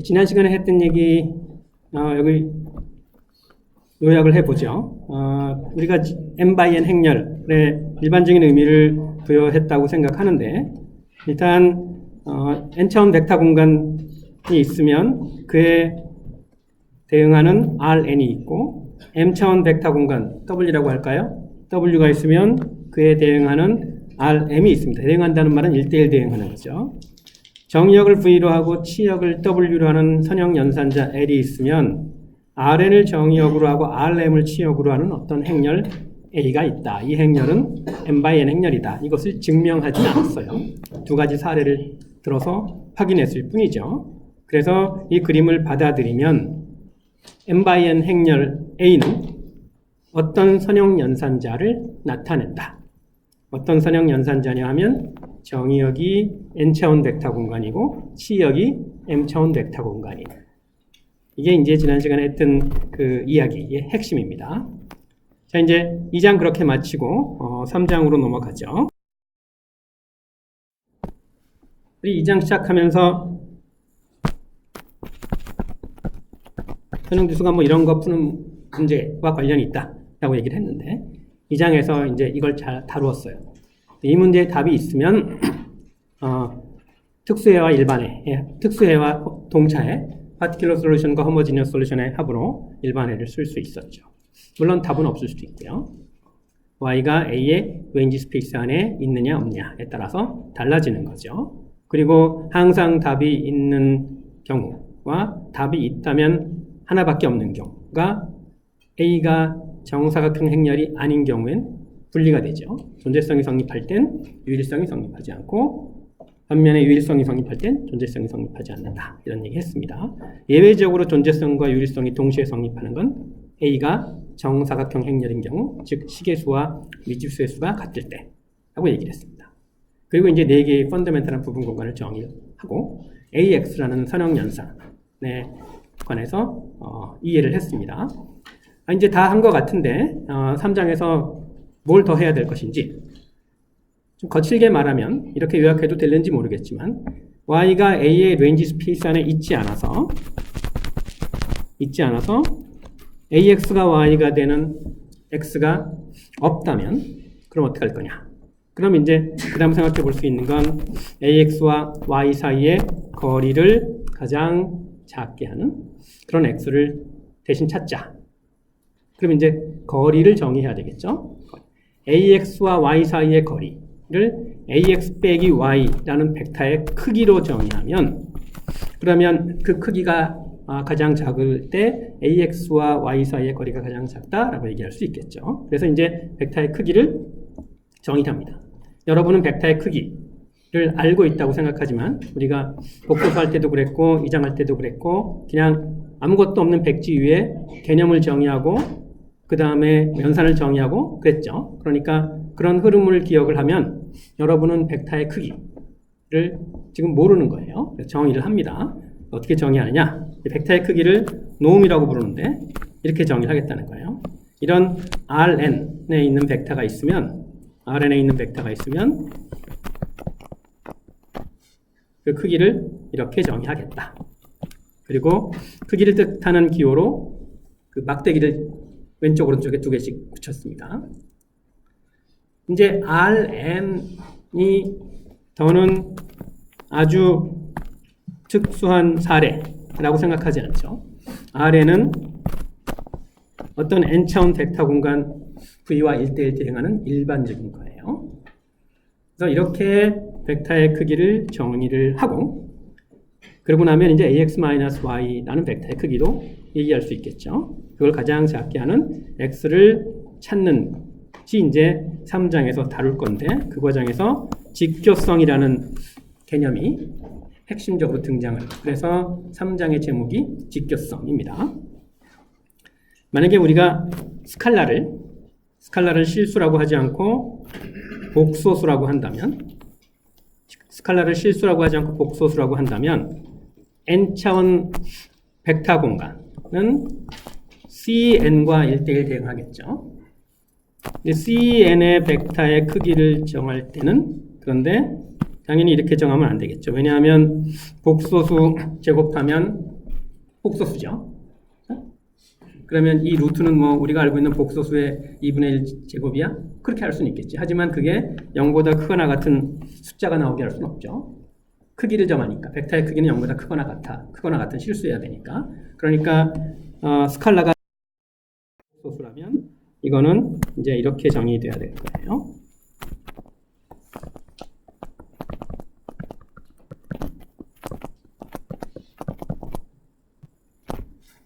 지난 시간에 했던 얘기 여기 요약을 해보죠. 우리가 n by n 행렬의 일반적인 의미를 부여했다고 생각하는데 일단 n차원 벡터 공간이 있으면 그에 대응하는 Rn이 있고 m차원 벡터 공간 W라고 할까요? W가 있으면 그에 대응하는 Rm이 있습니다. 대응한다는 말은 1대1 대응하는 거죠. 정역을 V로 하고 치역을 W로 하는 선형 연산자 L이 있으면 Rn을 정역으로 하고 Rm을 치역으로 하는 어떤 행렬 A가 있다. 이 행렬은 n by n 행렬이다. 이것을 증명하지 않았어요. 두 가지 사례를 들어서 확인했을 뿐이죠. 그래서 이 그림을 받아들이면 n by n 행렬 A는 어떤 선형 연산자를 나타낸다. 어떤 선형 연산자냐 하면 정의역이 n차원 벡터 공간이고 치역이 m차원 벡터 공간이에요. 이게 이제 지난 시간에 했던 그 이야기의 핵심입니다. 자, 이제 2장 그렇게 마치고 3장으로 넘어가죠. 우리 2장 시작하면서 선형지수가 뭐 이런 거 푸는 문제와 관련이 있다라고 얘기를 했는데 2장에서 이제 이걸 잘 다루었어요. 이 문제에 답이 있으면 특수해와 일반해, 특수해와 동차해, particular solution과 homogeneous solution의 합으로 일반해를 쓸 수 있었죠. 물론 답은 없을 수도 있고요. y가 a의 range 스페이스 안에 있느냐 없느냐에 따라서 달라지는 거죠. 그리고 항상 답이 있는 경우와 답이 있다면 하나밖에 없는 경우가 a가 정사각형 행렬이 아닌 경우엔 분리가 되죠. 존재성이 성립할 땐 유일성이 성립하지 않고 반면에 유일성이 성립할 땐 존재성이 성립하지 않는다. 이런 얘기 했습니다. 예외적으로 존재성과 유일성이 동시에 성립하는 건 A가 정사각형 행렬인 경우, 즉 시계수와 미집수의 수가 같을 때 라고 얘기를 했습니다. 그리고 이제 4개의 펀더멘탈한 부분 공간을 정의하고 AX라는 선형 연산에 관해서 이해를 했습니다. 이제 다 한 것 같은데 3장에서 뭘 더 해야 될 것인지 좀 거칠게 말하면 이렇게 요약해도 될는지 모르겠지만 y가 a의 레인지 스페이스 안에 있지 않아서 ax가 y가 되는 x가 없다면 그럼 어떻게 할 거냐? 그럼 이제 그 다음 생각해 볼 수 있는 건 ax와 y 사이의 거리를 가장 작게 하는 그런 x를 대신 찾자. 그럼 이제 거리를 정의해야 되겠죠? ax와 y 사이의 거리를 ax 빼기 y라는 벡터의 크기로 정의하면 그러면 그 크기가 가장 작을 때 ax와 y 사이의 거리가 가장 작다라고 얘기할 수 있겠죠. 그래서 이제 벡터의 크기를 정의합니다. 여러분은 벡터의 크기를 알고 있다고 생각하지만 우리가 복소수할 때도 그랬고 이장할 때도 그랬고 그냥 아무것도 없는 백지 위에 개념을 정의하고 그 다음에 연산을 정의하고 그랬죠. 그러니까 그런 흐름을 기억을 하면 여러분은 벡터의 크기를 지금 모르는 거예요. 정의를 합니다. 어떻게 정의하느냐? 벡터의 크기를 노음이라고 부르는데 이렇게 정의를 하겠다는 거예요. 이런 Rn에 있는 벡터가 있으면 그 크기를 이렇게 정의하겠다. 그리고 크기를 뜻하는 기호로 그 막대기를 왼쪽 오른쪽에 2개씩 붙였습니다. 이제 Rn이 더는 아주 특수한 사례라고 생각하지 않죠. Rn은 어떤 n차원 벡터 공간 V와 1대1 대응하는 일반적인 거예요. 그래서 이렇게 벡터의 크기를 정의를 하고 그러고 나면 이제 ax-y라는 벡터의 크기도 얘기할 수 있겠죠. 그걸 가장 작게 하는 x를 찾는 지 이제 3장에서 다룰 건데 그 과정에서 직교성이라는 개념이 핵심적으로 등장을 해요. 그래서 3장의 제목이 직교성입니다. 만약에 우리가 스칼라를 실수라고 하지 않고 복소수라고 한다면 n차원 벡터 공간은 Cn과 1대1 대응하겠죠. 근데 Cn의 벡터의 크기를 정할 때는 그런데 당연히 이렇게 정하면 안 되겠죠. 왜냐하면 복소수 제곱하면 복소수죠. 그러면 이 루트는 뭐 우리가 알고 있는 복소수의 2분의 1 제곱이야? 그렇게 할 수는 있겠지. 하지만 그게 0보다 크거나 같은 숫자가 나오게 할 수는 없죠. 크기를 정하니까. 벡터의 크기는 0보다 크거나 같은 실수여야 되니까. 그러니까 스칼라가 복소수라면 이거는 이제 이렇게 정의돼야 될 거예요.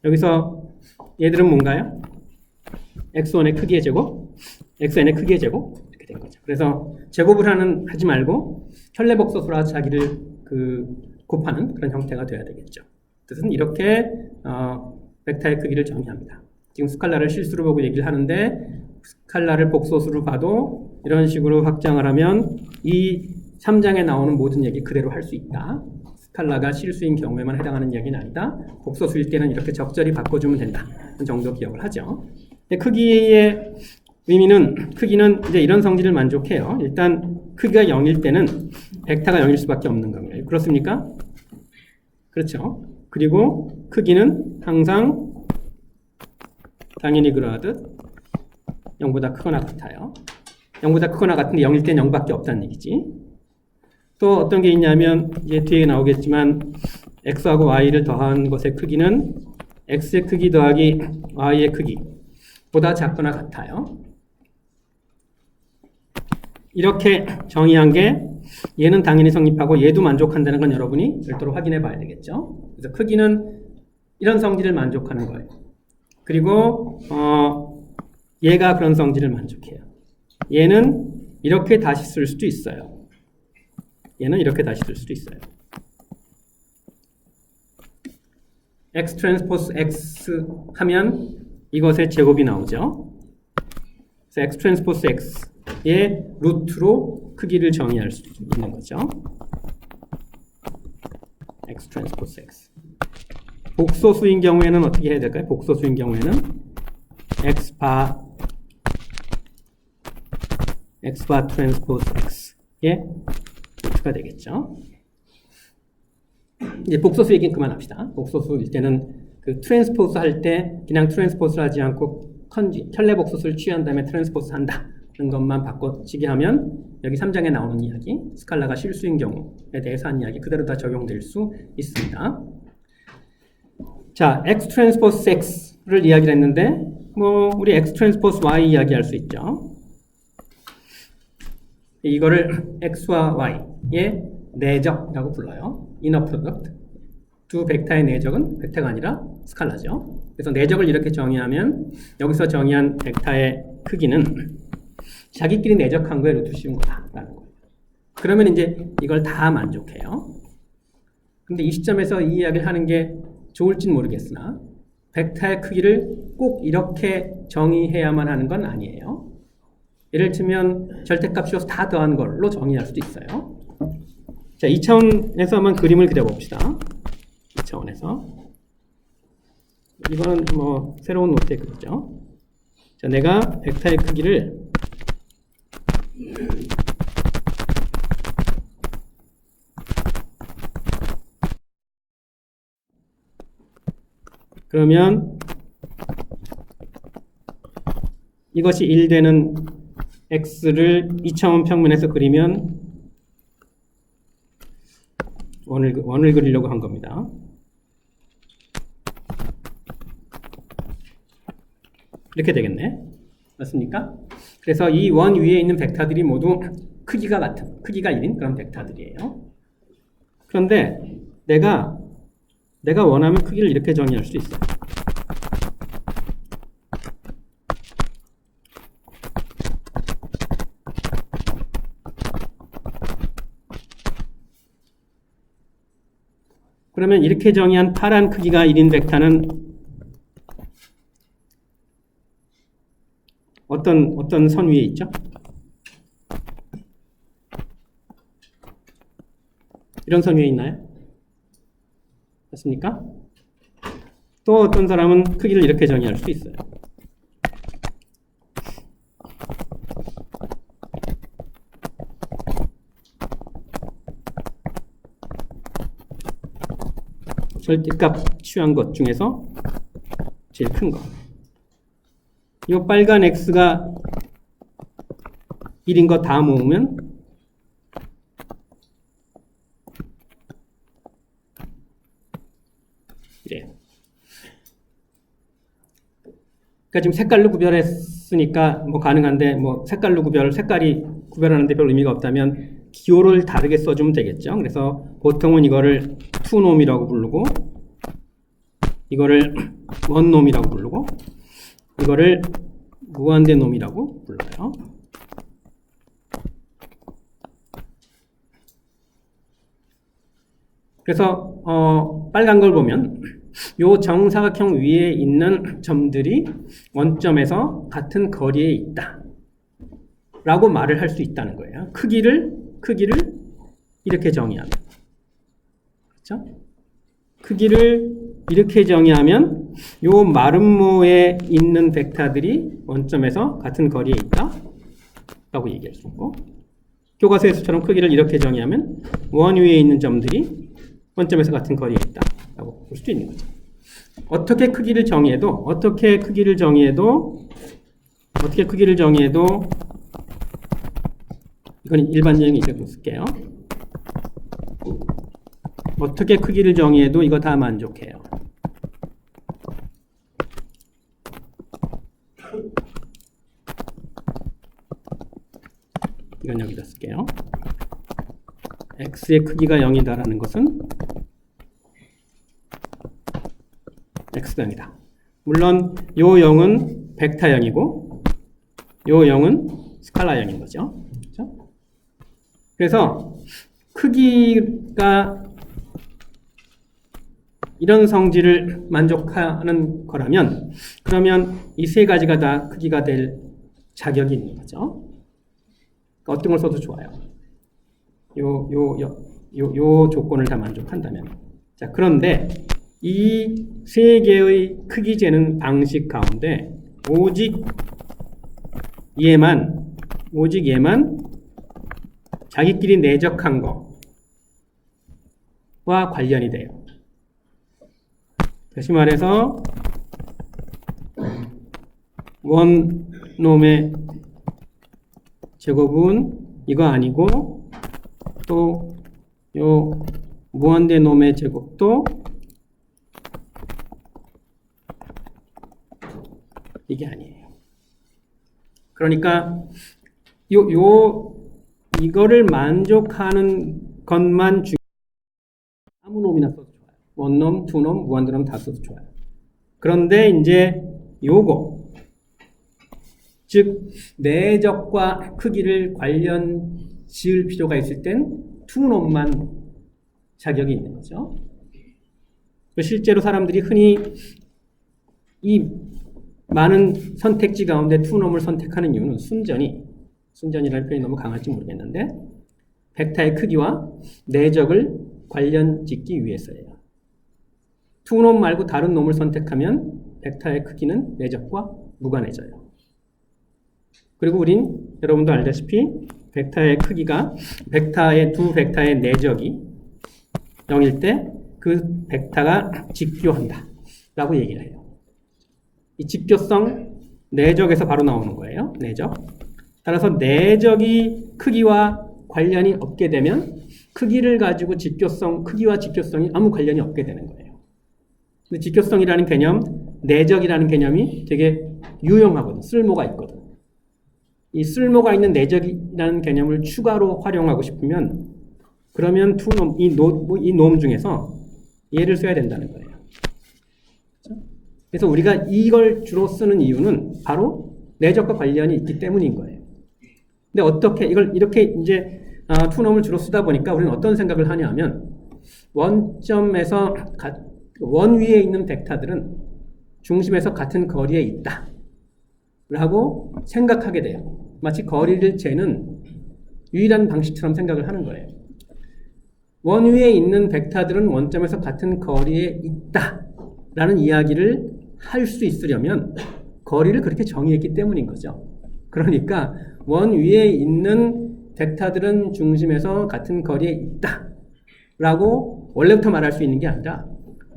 여기서 얘들은 뭔가요? x1의 크기의 제곱, xn의 크기의 제곱 이렇게 된 거죠. 그래서 제곱을 하지 말고 현례복소수라 자기를 곱하는 그런 형태가 돼야 되겠죠. 뜻은 이렇게 벡터의 크기를 정의합니다. 지금 스칼라를 실수로 보고 얘기를 하는데 스칼라를 복소수로 봐도 이런 식으로 확장을 하면 이 3장에 나오는 모든 얘기 그대로 할 수 있다. 스칼라가 실수인 경우에만 해당하는 이야기는 아니다. 복소수일 때는 이렇게 적절히 바꿔주면 된다. 그 정도 기억을 하죠. 근데 크기의 의미는, 크기는 이제 이런 성질을 만족해요. 일단 크기가 0일 때는 벡터가 0일 수밖에 없는 겁니다. 그렇습니까? 그렇죠. 그리고 크기는 항상 당연히 그러하듯 0보다 크거나 같아요. 0보다 크거나 같은데 0일 땐 0밖에 없다는 얘기지. 또 어떤 게 있냐면 이제 뒤에 나오겠지만 x하고 y를 더한 것의 크기는 x의 크기 더하기 y의 크기보다 작거나 같아요. 이렇게 정의한 게 얘는 당연히 성립하고 얘도 만족한다는 건 여러분이 별도로 확인해 봐야 되겠죠. 그래서 크기는 이런 성질을 만족하는 거예요. 그리고 얘가 그런 성질을 만족해요. 얘는 이렇게 다시 쓸 수도 있어요. 얘는 이렇게 다시 쓸 수도 있어요. x 트랜스포스 x 하면 이것의 제곱이 나오죠. 그래서 x 트랜스포스 x의 루트로 크기를 정의할 수 있는 거죠. x 트랜스포스 x. 복소수인 경우에는 어떻게 해야 될까요? 복소수인 경우에는 x바 트랜스포스 x의 루트가 되겠죠. 이제 복소수 얘기는 그만합시다. 복소수일 때는 그 트랜스포스 할 때 그냥 트랜스포스를 하지 않고 현례복소수를 취한 다음에 트랜스포스 한다. 그런 것만 바꿔치기 하면 여기 3장에 나오는 이야기, 스칼라가 실수인 경우에 대해서 한 이야기 그대로 다 적용될 수 있습니다. 자, x 트랜스포스 x를 이야기를 했는데 뭐 우리 x 트랜스포스 y 이야기할 수 있죠. 이거를 x와 y의 내적이라고 불러요. 이너 프로덕트. 두 벡터의 내적은 벡터가 아니라 스칼라죠. 그래서 내적을 이렇게 정의하면 여기서 정의한 벡터의 크기는 자기끼리 내적한 거에 루트 씌운 거다라는 거예요. 그러면 이제 이걸 다 만족해요. 근데 이 시점에서 이 이야기를 하는 게 좋을진 모르겠으나 벡터의 크기를 꼭 이렇게 정의해야만 하는 건 아니에요. 예를 들면 절대값이어서 다 더한 걸로 정의할 수도 있어요. 자, 2차원에서 한번 그림을 그려봅시다. 2차원에서. 이거는 뭐 새로운 노트에 그렸죠. 자, 내가 벡터의 크기를 그러면 이것이 1 되는 x를 2차원 평면에서 그리면 원을 그리려고 한 겁니다. 이렇게 되겠네. 맞습니까? 그래서 이 원 위에 있는 벡터들이 모두 크기가 1인 그런 벡터들이에요. 그런데 내가 원하면 크기를 이렇게 정의할 수 있어요. 그러면 이렇게 정의한 파란 크기가 1인 벡터는 어떤 선 위에 있죠? 이런 선 위에 있나요? 맞습니까? 또 어떤 사람은 크기를 이렇게 정의할 수 있어요. 절대값 취한 것 중에서 제일 큰 거. 이 빨간 x가 1인 거 다 모으면 이래요. 그러니까 지금 색깔로 구별했으니까 뭐 가능한데 뭐 색깔이 구별하는데 별 의미가 없다면 기호를 다르게 써주면 되겠죠. 그래서 보통은 이거를 투놈이라고 부르고 이거를 원놈이라고 부르고 이거를 무한대 놈이라고 불러요. 그래서 빨간 걸 보면 요 정사각형 위에 있는 점들이 원점에서 같은 거리에 있다 라고 말을 할 수 있다는 거예요. 크기를 이렇게 정의하면, 그렇죠? 크기를 이렇게 정의하면 요 마름모에 있는 벡터들이 원점에서 같은 거리에 있다 라고 얘기할 수 있고, 교과서의 수처럼 크기를 이렇게 정의하면 원 위에 있는 점들이 원점에서 같은 거리에 있다 라고 볼 수도 있는 거죠. 어떻게 크기를 정의해도 이건 일반적인 이격으로 쓸게요. 어떻게 크기를 정의해도 이거 다 만족해요. 이건 여기다 쓸게요. x의 크기가 0이다라는 것은 x가 0이다. 물론 요 0은 벡터 0이고 요 0은 스칼라 0인 거죠. 그렇죠? 그래서 크기가 이런 성질을 만족하는 거라면 그러면 이 세 가지가 다 크기가 될 자격이 있는 거죠. 그러니까 어떤 걸 써도 좋아요. 요 조건을 다 만족한다면. 자, 그런데 이 세 개의 크기 재는 방식 가운데 오직 얘만 자기끼리 내적한 거와 관련이 돼요. 다시 말해서 원놈의 제곱은 이거 아니고 또 요 무한대 놈의 제곱도 이게 아니에요. 그러니까 이거를 만족하는 것만 아무 놈이나 써도 좋아요. 원놈, 투놈, 무한대놈 다 써도 좋아요. 그런데 이제 요거 즉 내적과 크기를 관련 지을 필요가 있을 땐 투놈만 자격이 있는 거죠. 실제로 사람들이 흔히 이 많은 선택지 가운데 투놈을 선택하는 이유는 순전이라는 표현이 너무 강할지 모르겠는데 벡터의 크기와 내적을 관련 짓기 위해서예요. 투놈 말고 다른 놈을 선택하면 벡터의 크기는 내적과 무관해져요. 그리고 우린 여러분도 알다시피 벡터의 크기가 두 벡터의 내적이 0일 때 그 벡터가 직교한다 라고 얘기를 해요. 이 직교성 내적에서 바로 나오는 거예요. 내적. 따라서 내적이 크기와 관련이 없게 되면 크기를 가지고 크기와 직교성이 아무 관련이 없게 되는 거예요. 근데 직교성이라는 개념, 내적이라는 개념이 되게 유용하거든. 쓸모가 있거든. 이 쓸모가 있는 내적이라는 개념을 추가로 활용하고 싶으면 그러면 이 놈 중에서 얘를 써야 된다는 거예요. 그렇죠? 그래서 우리가 이걸 주로 쓰는 이유는 바로 내적과 관련이 있기 때문인 거예요. 근데 어떻게 이걸 이렇게 이제 투놈을 주로 쓰다 보니까 우리는 어떤 생각을 하냐면 원점에서 원 위에 있는 벡터들은 중심에서 같은 거리에 있다 라고 생각하게 돼요. 마치 거리를 재는 유일한 방식처럼 생각을 하는 거예요. 원 위에 있는 벡터들은 원점에서 같은 거리에 있다 라는 이야기를 할 수 있으려면 거리를 그렇게 정의했기 때문인 거죠. 그러니까 원 위에 있는 벡터들은 중심에서 같은 거리에 있다 라고 원래부터 말할 수 있는 게 아니라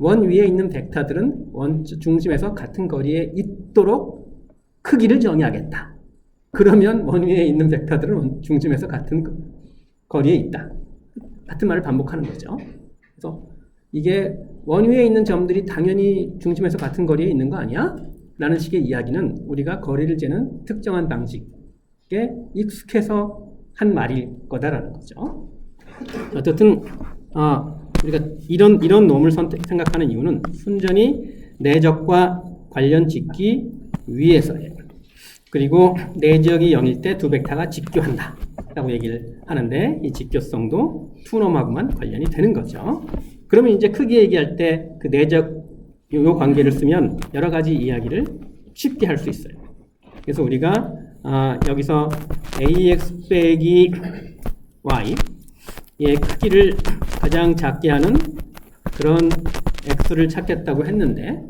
원 위에 있는 벡터들은 원 중심에서 같은 거리에 있도록 크기를 정의하겠다. 그러면 원 위에 있는 벡터들은 원 중심에서 같은 거리에 있다. 같은 말을 반복하는 거죠. 그래서 이게 원 위에 있는 점들이 당연히 중심에서 같은 거리에 있는 거 아니야? 라는 식의 이야기는 우리가 거리를 재는 특정한 방식에 익숙해서 한 말일 거다라는 거죠. 어쨌든 우리가 이런 놈을 생각하는 이유는 순전히 내적과 관련 짓기 위해서예요. 그리고 내적이 0일 때 두 벡터가 직교한다 라고 얘기를 하는데 이 직교성도 투놈하고만 관련이 되는 거죠. 그러면 이제 크게 얘기할 때 그 내적 요 관계를 쓰면 여러 가지 이야기를 쉽게 할 수 있어요. 그래서 우리가 여기서 ax 빼기 y의 크기를 가장 작게 하는 그런 x를 찾겠다고 했는데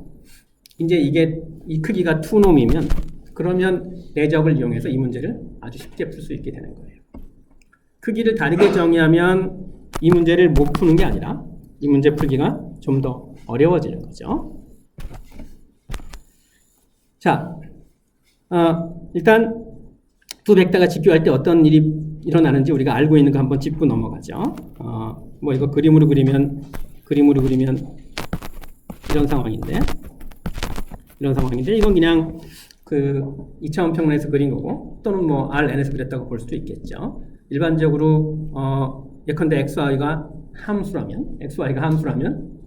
이제 이 크기가 투놈이면 그러면 내적을 이용해서 이 문제를 아주 쉽게 풀 수 있게 되는 거예요. 크기를 다르게 정의하면 이 문제를 못 푸는 게 아니라 이 문제 풀기가 좀 더 어려워지는 거죠. 자, 일단 두 벡터가 직교할 때 어떤 일이 일어나는지 우리가 알고 있는 거 한번 짚고 넘어가죠. 뭐 이거 그림으로 그리면 이런 상황인데 이건 그냥 그 2차원 평면에서 그린 거고 또는 뭐 RN에서 그렸다고 볼 수도 있겠죠. 일반적으로 예컨대 XY가 함수라면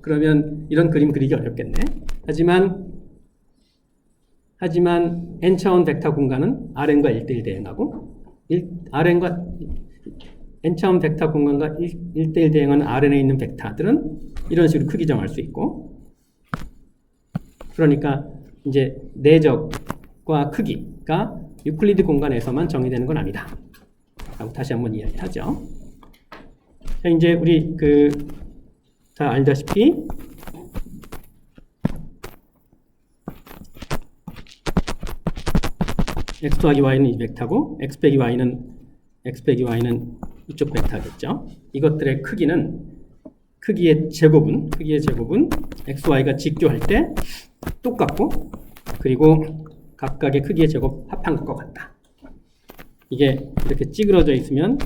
그러면 이런 그림 그리기 어렵겠네. 하지만 n차원 벡터 공간은 RN과 1대1 대응하고 n차원 벡터 공간과 1대1 대응하는 RN에 있는 벡터들은 이런 식으로 크기 정할 수 있고 그러니까 이제 내적과 크기가 유클리드 공간에서만 정의되는 건 아니다. 라고 다시 한번 이야기하죠. 자, 이제 우리 다 알다시피 x 더하기 y는 이 벡터고 x 빼기 y는 이쪽 벡터겠죠. 이것들의 크기의 제곱은 x, y가 직교할 때 똑같고 그리고 각각의 크기의 제곱 합한 것과 같다. 이게 이렇게 찌그러져 있으면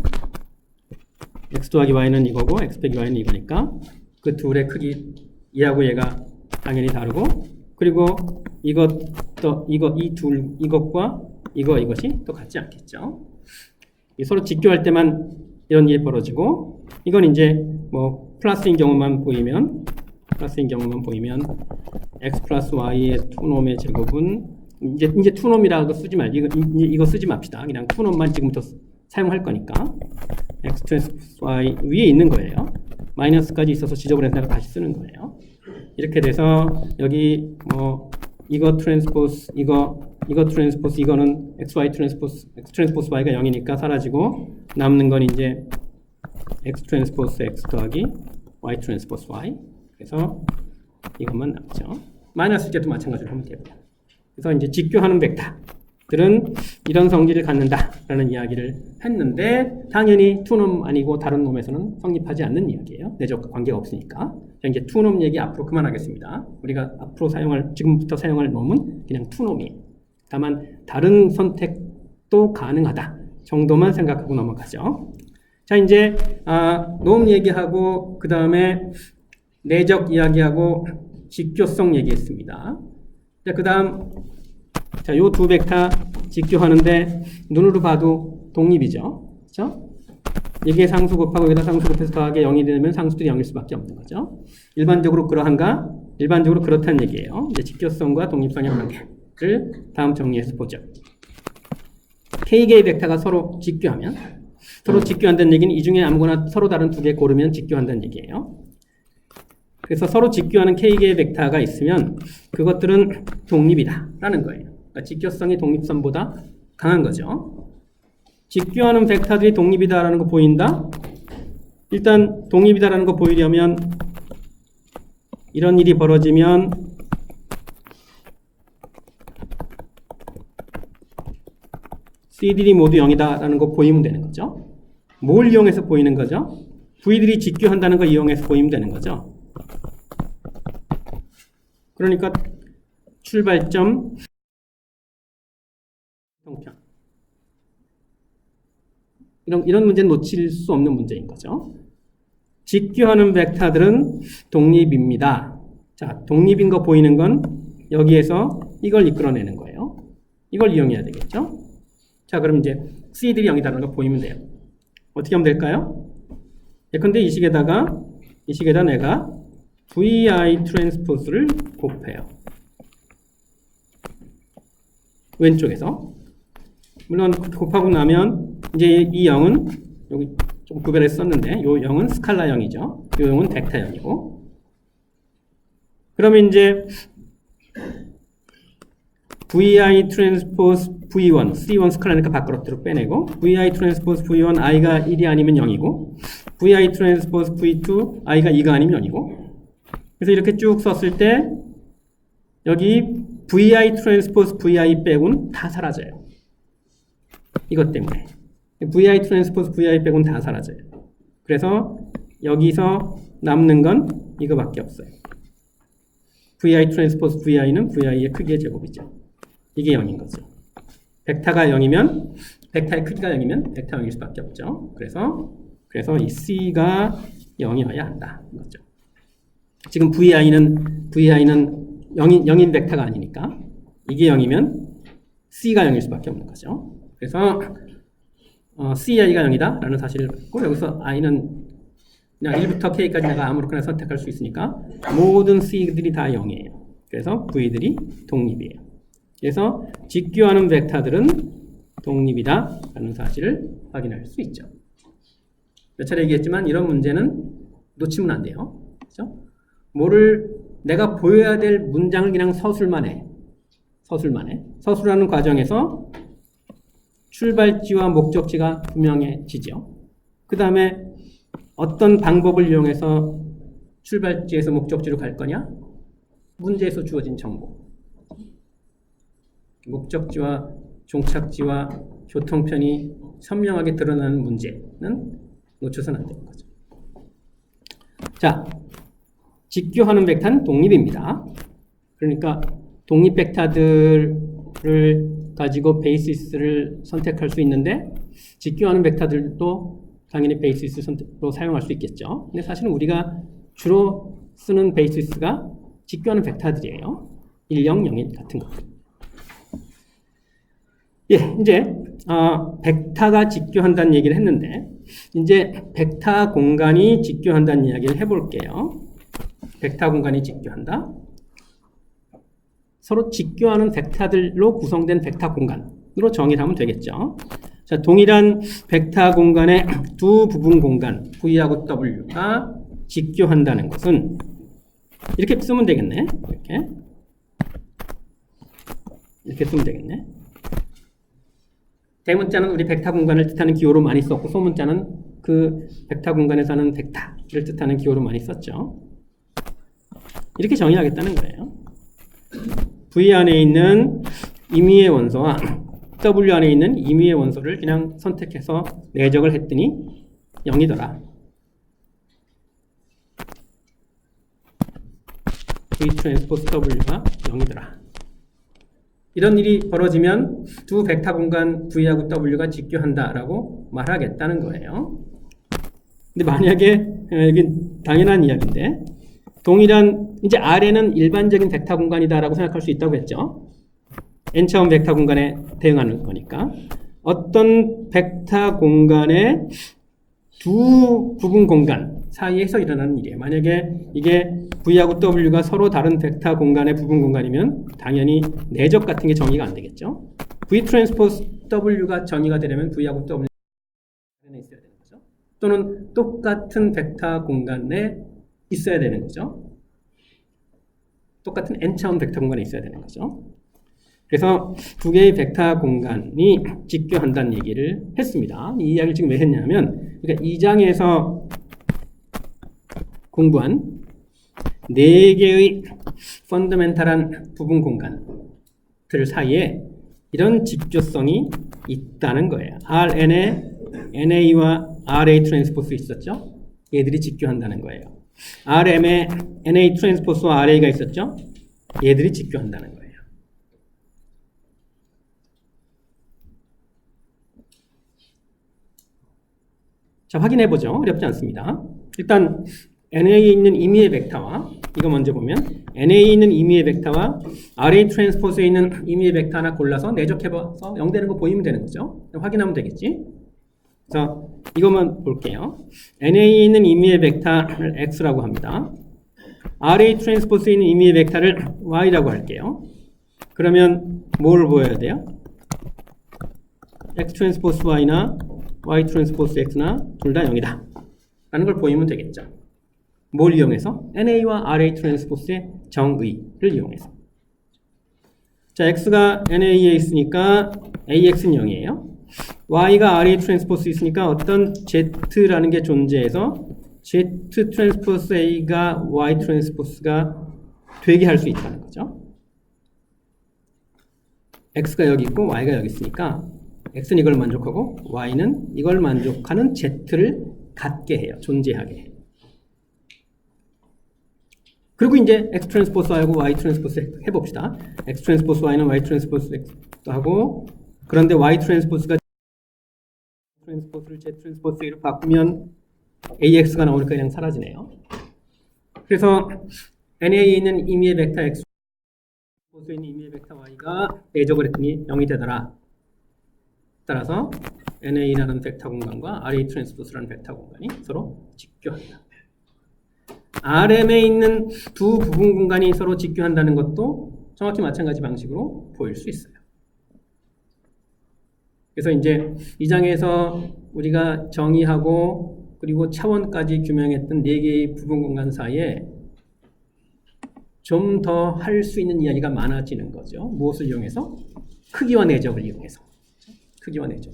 x 더하기 y는 이거고 x 빼기 y는 이거니까 그 둘의 크기 얘하고 얘가 당연히 다르고 그리고 이것과 이것이 또 같지 않겠죠. 서로 직교할 때만 이런 일이 벌어지고 이건 이제 뭐 플러스인 경우만 보이면 x 플러스 y의 투놈의 제곱은 이제 투놈이라고 쓰지 말고 이거 쓰지 맙시다. 그냥 투놈만 지금부터 사용할 거니까 x 트랜스포스 y 위에 있는 거예요. 마이너스까지 있어서 지저분해서 다시 쓰는 거예요. 이렇게 돼서 여기 뭐 이거 트랜스포스 이거는 xy 트랜스포스 x 트랜스포스 y가 0이니까 사라지고 남는 건 이제 x 트랜스포스 x 더하기 y 트랜스포스 y. 그래서 이것만 남죠. 마이너스 때도 마찬가지로 하면 되고요. 그래서 이제 직교하는 벡터들은 이런 성질을 갖는다라는 이야기를 했는데 당연히 투놈 아니고 다른 놈에서는 성립하지 않는 이야기예요. 내적 관계가 없으니까. 자, 이제 투놈 얘기 앞으로 그만하겠습니다. 우리가 앞으로 지금부터 사용할 놈은 그냥 투놈이에요. 다만 다른 선택도 가능하다 정도만 생각하고 넘어가죠. 자, 이제 놈 얘기하고 그 다음에 내적 이야기하고 직교성 얘기했습니다. 자, 그 다음 요 두 벡터 직교하는데 눈으로 봐도 독립이죠. 그렇죠? 이게 상수 곱하고 여기다 상수 곱해서 더하기 0이 되면 상수들이 0일 수밖에 없는 거죠. 일반적으로 그러한가? 일반적으로 그렇다는 얘기예요. 이제 직교성과 독립성의 관계를 다음 정리해서 보죠. K개의 벡터가 서로 직교한다는 얘기는 이 중에 아무거나 서로 다른 두 개 고르면 직교한다는 얘기예요. 그래서 서로 직교하는 K개의 벡터가 있으면 그것들은 독립이다라는 거예요. 그러니까 직교성이 독립성보다 강한 거죠. 직교하는 벡터들이 독립이다라는 거 보인다? 일단 독립이다라는 거 보이려면 이런 일이 벌어지면 C들이 모두 0이다라는 거 보이면 되는 거죠. 뭘 이용해서 보이는 거죠? V들이 직교한다는 걸 이용해서 보이면 되는 거죠. 그러니까 출발점 형편. 이런 문제는 놓칠 수 없는 문제인 거죠. 직교하는 벡터들은 독립입니다. 자, 독립인 거 보이는 건 여기에서 이걸 이끌어내는 거예요. 이걸 이용해야 되겠죠. 자, 그럼 이제 C들이 0이다라는 거 보이면 돼요. 어떻게 하면 될까요? 예컨대 이 식에다 내가 VI 트랜스포스를 곱해요. 왼쪽에서. 물론 곱하고 나면 이제 이 0은 여기 좀 구별해서 썼는데 이 0은 스칼라 0이죠. 이 0은 벡터 0이고. 그러면 이제 VI 트랜스포스 V1, C1 스칼라니까 바깥으로 빼내고 VI 트랜스포스 V1 I가 1이 아니면 0이고 VI 트랜스포스 V2 I가 2가 아니면 0이고 그래서 이렇게 쭉 썼을 때 여기 VI 트랜스포스 VI 빼고는 다 사라져요. 이것 때문에 VI 트랜스포스 VI 빼고는 다 사라져요. 그래서 여기서 남는 건 이거밖에 없어요. VI 트랜스포스 VI는 VI의 크기의 제곱이죠. 이게 0인 거죠. 벡터가 0이면 벡터의 크기가 0이면 벡터 0일 수밖에 없죠. 그래서 이 C가 0이어야 한다. 거죠. 지금 VI는 0인 벡터가 아니니까 이게 0이면 C가 0일 수밖에 없는 거죠. 그래서 CI가 0이다 라는 사실을 갖고 여기서 I는 그냥 1부터 K까지 내가 아무렇게나 선택할 수 있으니까 모든 C들이 다 0이에요. 그래서 V들이 독립이에요. 그래서 직교하는 벡터들은 독립이다 라는 사실을 확인할 수 있죠. 몇 차례 얘기했지만 이런 문제는 놓치면 안 돼요. 그렇죠? 뭐를 내가 보여야 될 문장을 그냥 서술만 해. 서술하는 과정에서 출발지와 목적지가 분명해지죠. 그 다음에 어떤 방법을 이용해서 출발지에서 목적지로 갈 거냐? 문제에서 주어진 정보. 목적지와 종착지와 교통편이 선명하게 드러나는 문제는 놓쳐서는 안 되는 거죠. 자, 직교하는 벡터는 독립입니다. 그러니까 독립 벡터들을 가지고 베이시스를 선택할 수 있는데 직교하는 벡터들도 당연히 베이시스 선택으로 사용할 수 있겠죠. 근데 사실은 우리가 주로 쓰는 베이시스가 직교하는 벡터들이에요. 1, 0, 0, 1 같은 것들. 예, 이제 벡터가 직교한다는 얘기를 했는데 이제 벡터 공간이 직교한다는 이야기를 해볼게요. 벡터 공간이 직교한다. 서로 직교하는 벡터들로 구성된 벡터 공간으로 정의를 하면 되겠죠. 자, 동일한 벡터 공간의 두 부분 공간 V하고 W가 직교한다는 것은 이렇게 쓰면 되겠네. 이렇게 쓰면 되겠네. 대문자는 우리 벡터 공간을 뜻하는 기호로 많이 썼고 소문자는 그 벡터 공간에서 하는 벡터를 뜻하는 기호로 많이 썼죠. 이렇게 정의하겠다는 거예요. V 안에 있는 임의의 원소와 W 안에 있는 임의의 원소를 그냥 선택해서 내적을 했더니 0이더라. V 트랜스포스 W가 0이더라. 이런 일이 벌어지면 두 벡터 공간 V하고 W가 직교한다라고 말하겠다는 거예요. 근데 만약에 이게 당연한 이야기인데 동일한 이제 R에는 일반적인 벡터 공간이다라고 생각할 수 있다고 했죠. n차원 벡터 공간에 대응하는 거니까 어떤 벡터 공간의 두 부분 공간 사이에서 일어나는 일이에요. 만약에 이게 V하고 W가 서로 다른 벡터 공간의 부분 공간이면 당연히 내적 같은 게 정의가 안 되겠죠. V 트랜스포스 W가 정의가 되려면 V하고 W가 있어야 되는 거죠. 또는 똑같은 벡터 공간에 있어야 되는 거죠. 똑같은 n차원 벡터 공간에 있어야 되는 거죠. 그래서 두 개의 벡터 공간이 직교한다는 얘기를 했습니다. 이 이야기를 지금 왜 했냐면 그러니까 2장에서 공부한 4개의 펀더멘탈한 부분 공간들 사이에 이런 직교성이 있다는 거예요. Rn에 NA와 RA 트랜스포스 있었죠? 얘들이 직교한다는 거예요. RM에 NA 트랜스포스와 RA가 있었죠? 얘들이 직교한다는 거예요. 자, 확인해 보죠. 어렵지 않습니다. 일단 NA에 있는 임의의 벡터와 이거 먼저 보면 NA에 있는 임의의 벡터와 RA 트랜스포즈에 있는 임의의 벡터 하나 골라서 내적해봐서 0 되는 거 보이면 되는 거죠. 확인하면 되겠지. 그래서 이것만 볼게요. NA에 있는 임의의 벡터를 X라고 합니다. RA 트랜스포즈에 있는 임의의 벡터를 Y라고 할게요. 그러면 뭘 보여야 돼요? X 트랜스포즈 Y나 Y 트랜스포즈 X나 둘 다 0이다 라는 걸 보이면 되겠죠. 뭘 이용해서? NA와 RA 트랜스포즈의 정의를 이용해서. 자, X가 NA에 있으니까 AX는 0이에요. Y가 RA 트랜스포즈 있으니까 어떤 Z라는 게 존재해서 Z 트랜스포즈 A가 Y 트랜스포즈가 되게 할 수 있다는 거죠. X가 여기 있고 Y가 여기 있으니까 X는 이걸 만족하고 Y는 이걸 만족하는 Z를 갖게 해요. 존재하게 해요. 그리고 이제 X 트랜스포즈 Y하고 Y 트랜스포즈 해봅시다. X 트랜스포즈 Y는 Y 트랜스포즈 X도 하고 그런데 Y 트랜스포즈가 트랜스포즈를 Z 트랜스포즈 A로 바꾸면 AX가 나오니까 그냥 사라지네요. 그래서 NA에 있는 임의의 벡터 X 트랜스포즈에 있는 임의의 벡터 Y가 내적을 했더니 0이 되더라. 따라서 NA라는 벡터 공간과 RA 트랜스포즈라는 벡터 공간이 서로 직교한다. RM에 있는 두 부분 공간이 서로 직교한다는 것도 정확히 마찬가지 방식으로 보일 수 있어요. 그래서 이제 이 장에서 우리가 정의하고 그리고 차원까지 규명했던 4개의 부분 공간 사이에 좀 더 할 수 있는 이야기가 많아지는 거죠. 무엇을 이용해서? 크기와 내적을 이용해서. 크기와 내적.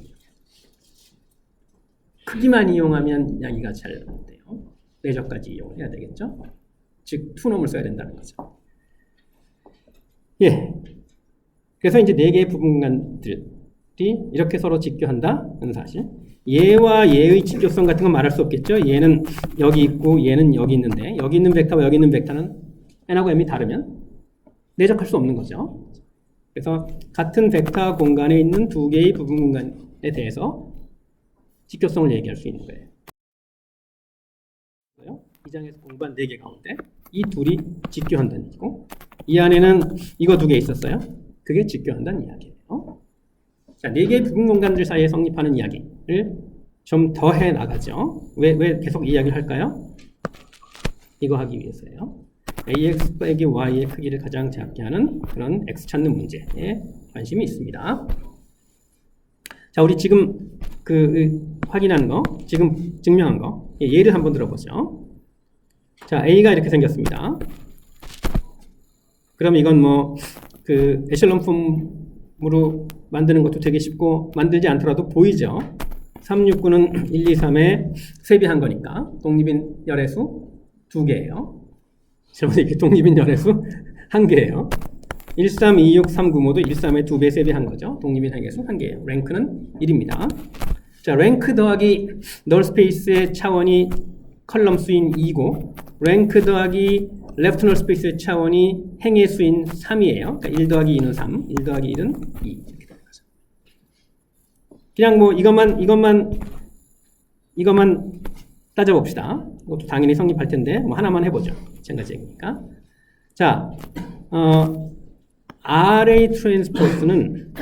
크기만 이용하면 이야기가 잘 안 돼요. 내적까지 이용을 해야 되겠죠. 즉 투놈을 써야 된다는 거죠. 예. 그래서 이제 4개의 부분 공간들이 이렇게 서로 직교한다는 사실. 얘와 얘의 직교성 같은 건 말할 수 없겠죠. 얘는 여기 있고 얘는 여기 있는데 여기 있는 벡터와 여기 있는 벡터는 n하고 m이 다르면 내적할 수 없는 거죠. 그래서 같은 벡터 공간에 있는 2개의 부분 공간에 대해서 직교성을 얘기할 수 있는 거예요. 이 장에서 공부한 4개 가운데 이 둘이 직교한다는 얘기고 이 안에는 이거 2개 있었어요. 그게 직교한다는 이야기예요. 자, 4개의 부분 공간들 사이에 성립하는 이야기를 좀 더 해 나가죠. 왜 계속 이야기를 할까요? 이거 하기 위해서예요. AX 빼기 Y의 크기를 가장 작게 하는 그런 X 찾는 문제에 관심이 있습니다. 자, 우리 지금 확인한 거, 지금 증명한 거, 예를 한번 들어보죠. 자, A가 이렇게 생겼습니다. 그럼 이건 에셜런 폼으로 만드는 것도 되게 쉽고, 만들지 않더라도 보이죠? 369는 1, 2, 3에 세비한 거니까, 독립인 열애수 2개예요. 저번에 이렇게 독립인 열애수 1개예요. 1, 3, 2, 6, 3, 9 모두 1, 3의 2배 세배한 거죠. 독립인 행계수 1개예요. 랭크는 1입니다. 자, 랭크 더하기 널 스페이스의 차원이 컬럼 수인 2고 랭크 더하기 레프트 널 스페이스의 차원이 행의 수인 3이에요. 그러니까 1 더하기 2는 3, 1 더하기 1은 2 이렇게 되는 거죠. 그냥 이것만 따져봅시다. 이것도 당연히 성립할 텐데 하나만 해보죠. 마찬가지 얘기니까. 자, RA 트랜스포스는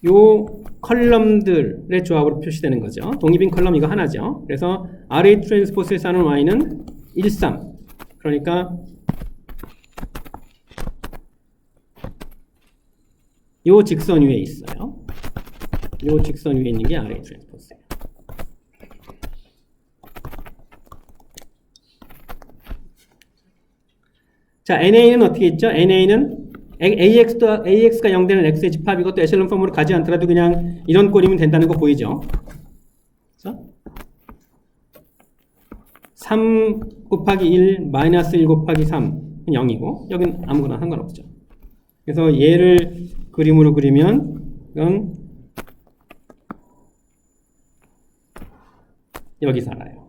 요 컬럼들의 조합으로 표시되는 거죠. 독립인 컬럼 이거 하나죠. 그래서 RA 트랜스포스에 사는 Y는 1, 3. 그러니까 요 직선 위에 있어요. 요 직선 위에 있는 게 RA 트랜스포스예요. 자, NA는 어떻게 있죠? NA는 AX가 0되는 X의 집합 이것도 에셀론 폼으로 가지 않더라도 그냥 이런 꼴이면 된다는 거 보이죠? 그래서 3 곱하기 1 마이너스 1 곱하기 3은 0이고 여긴 아무거나 상관없죠. 그래서 얘를 그림으로 그리면 이건 여기 살아요.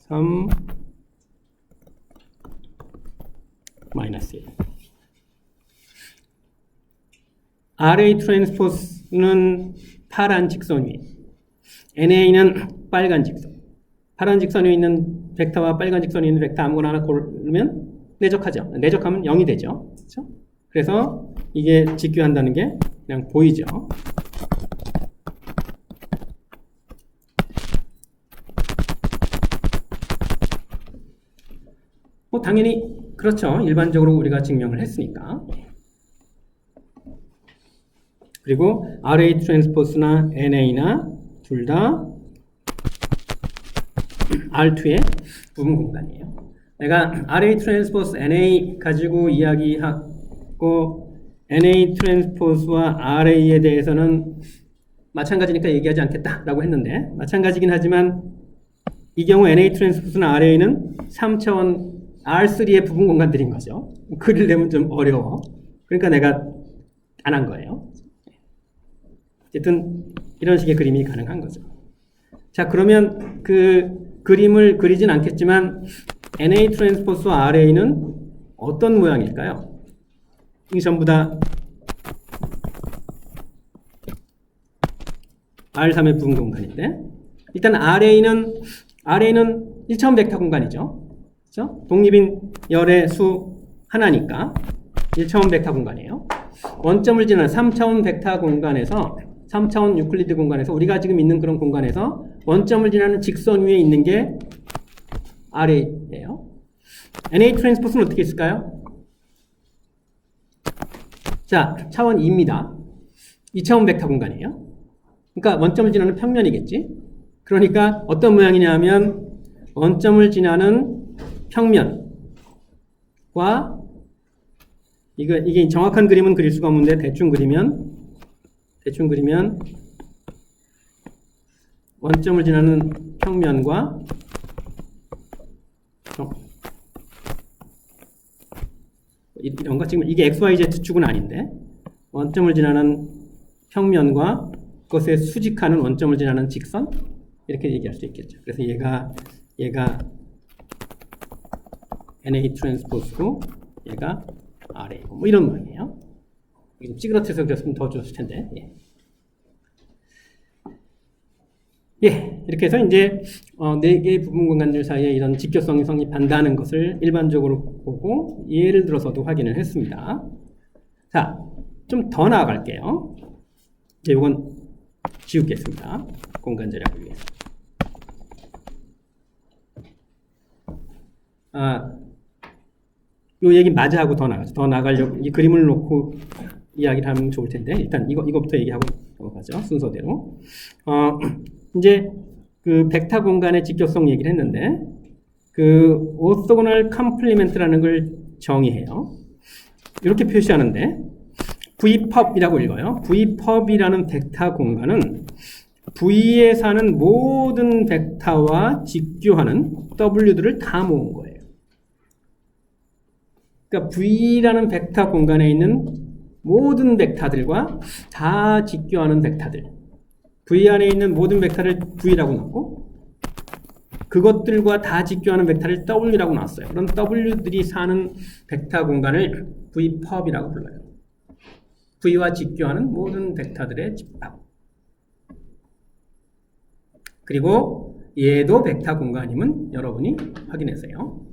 3 볼게요. RA 트랜스포스는 파란 직선 위에, NA는 빨간 직선. 파란 직선 위에 있는 벡터와 빨간 직선 위에 있는 벡터 아무거나 하나 고르면 내적하죠. 내적하면 0이 되죠. 그렇죠? 그래서 이게 직교한다는 게 그냥 보이죠. 뭐 당연히 그렇죠. 일반적으로 우리가 증명을 했으니까. 그리고 RA 트랜스포스나 NA나 둘 다 R2의 부분 공간이에요. 내가 RA 트랜스포스 NA 가지고 이야기하고 NA 트랜스포스와 RA에 대해서는 마찬가지니까 얘기하지 않겠다라고 했는데 마찬가지긴 하지만 이 경우 NA 트랜스포스나 RA는 3차원 R3의 부분 공간들인 거죠. 글을 내면 좀 어려워. 그러니까 내가 안 한 거예요. 어쨌든 이런 식의 그림이 가능한 거죠. 자, 그러면 그 그림을 그리진 않겠지만 NA 트랜스포스와 RA는 어떤 모양일까요? 이 전부 다 R3의 부분 공간인데 일단 RA는 1차원 벡터 공간이죠. 그렇죠? 독립인 열의 수 하나니까 1차원 벡터 공간이에요. 원점을 지나는 3차원 벡터 공간에서 3차원 유클리드 공간에서 우리가 지금 있는 그런 공간에서 원점을 지나는 직선 위에 있는 게 RA예요. NA 트랜스포스는 어떻게 있을까요? 자, 차원 2입니다. 2차원 벡터 공간이에요. 그러니까 원점을 지나는 평면이겠지. 그러니까 어떤 모양이냐면 원점을 지나는 평면과 이게 정확한 그림은 그릴 수가 없는데 대충 그리면 원점을 지나는 평면과 이런 거 지금 이게 XYZ 축은 아닌데 원점을 지나는 평면과 그것에 수직하는 원점을 지나는 직선 이렇게 얘기할 수 있겠죠. 그래서 얘가 NA 트랜스포스고 얘가 RA고 뭐 이런 모양이에요. 찌그러뜨려서 그렸으면 더 좋았을 텐데. 예, 이렇게 해서 이제 네 개의 부분 공간들 사이에 이런 직교성이 성립한다는 것을 일반적으로 보고 예를 들어서도 확인을 했습니다. 자, 좀 더 나아갈게요. 이제 이건 지우겠습니다. 공간 절약을 위해서. 요 얘기 마저 하고 더 나가죠. 더 나가려고 이 그림을 놓고 이야기를 하면 좋을 텐데 일단 이거부터 얘기하고 넘어가죠. 순서대로. 이제 그 벡터 공간의 직교성 얘기를 했는데 그 오토고널 컴플리멘트라는 걸 정의해요. 이렇게 표시하는데 Vpub이라고 읽어요. Vpub이라는 벡터 공간은 V에 사는 모든 벡터와 직교하는 W들을 다 모은 거예요. 그러니까 V라는 벡터 공간에 있는 모든 벡터들과 다 직교하는 벡터들. V 안에 있는 모든 벡터를 V라고 놨고 그것들과 다 직교하는 벡터를 W라고 놨어요. 그럼 W들이 사는 벡터 공간을 Vpub이라고 불러요. V와 직교하는 모든 벡터들의 집합. 그리고 얘도 벡터 공간임은 여러분이 확인하세요.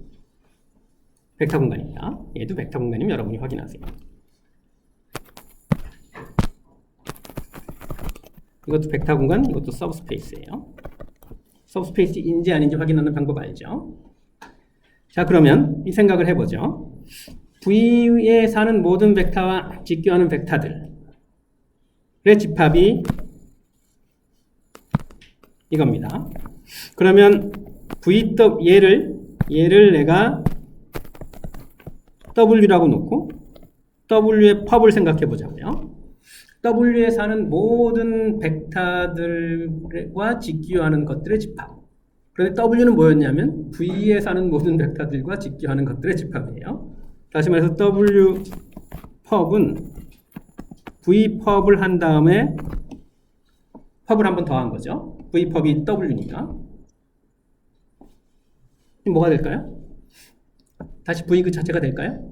벡터 공간입니다. 얘도 벡터 공간이면 여러분이 확인하세요. 이것도 벡터 공간, 이것도 서브스페이스예요. 서브스페이스인지 아닌지 확인하는 방법 알죠? 자, 그러면 이 생각을 해보죠. V에 사는 모든 벡터와 직교하는 벡터들의 집합이 이겁니다. 그러면 얘를 내가 W라고 놓고 W의 펍을 생각해 보자고요. W에 사는 모든 벡터들과 직교하는 것들의 집합. 그런데 W는 뭐였냐면 V에 사는 모든 벡터들과 직교하는 것들의 집합이에요. 다시 말해서 W 펍은 V 펍을 한 다음에 펍을 한 번 더 한 거죠. V 펍이 W니까. 뭐가 될까요? 다시 V 그 자체가 될까요?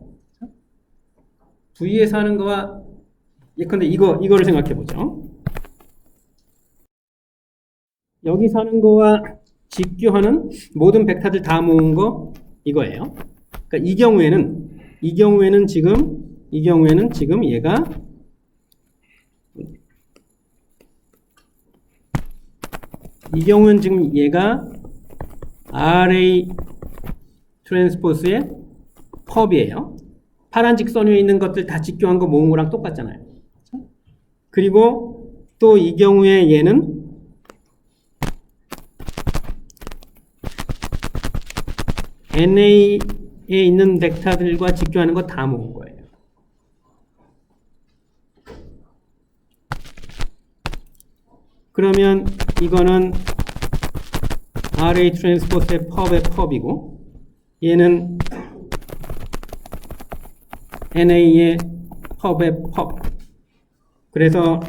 V에 사는 거와 예컨대 이거를 생각해 보죠. 여기 사는 거와 직교하는 모든 벡터들 다 모은 거 이거예요. 그러니까 이 경우에는 지금 얘가 RA 트랜스포스의 펍이에요. 파란 직선 위에 있는 것들 다 직교한 거 모은 거랑 똑같잖아요. 그리고 또 이 경우에 얘는 NA에 있는 벡터들과 직교하는 거 다 모은 거예요. 그러면 이거는 RA 트랜스포스의 펍의 펍이고 얘는 NA의 펍의 펍. 그래서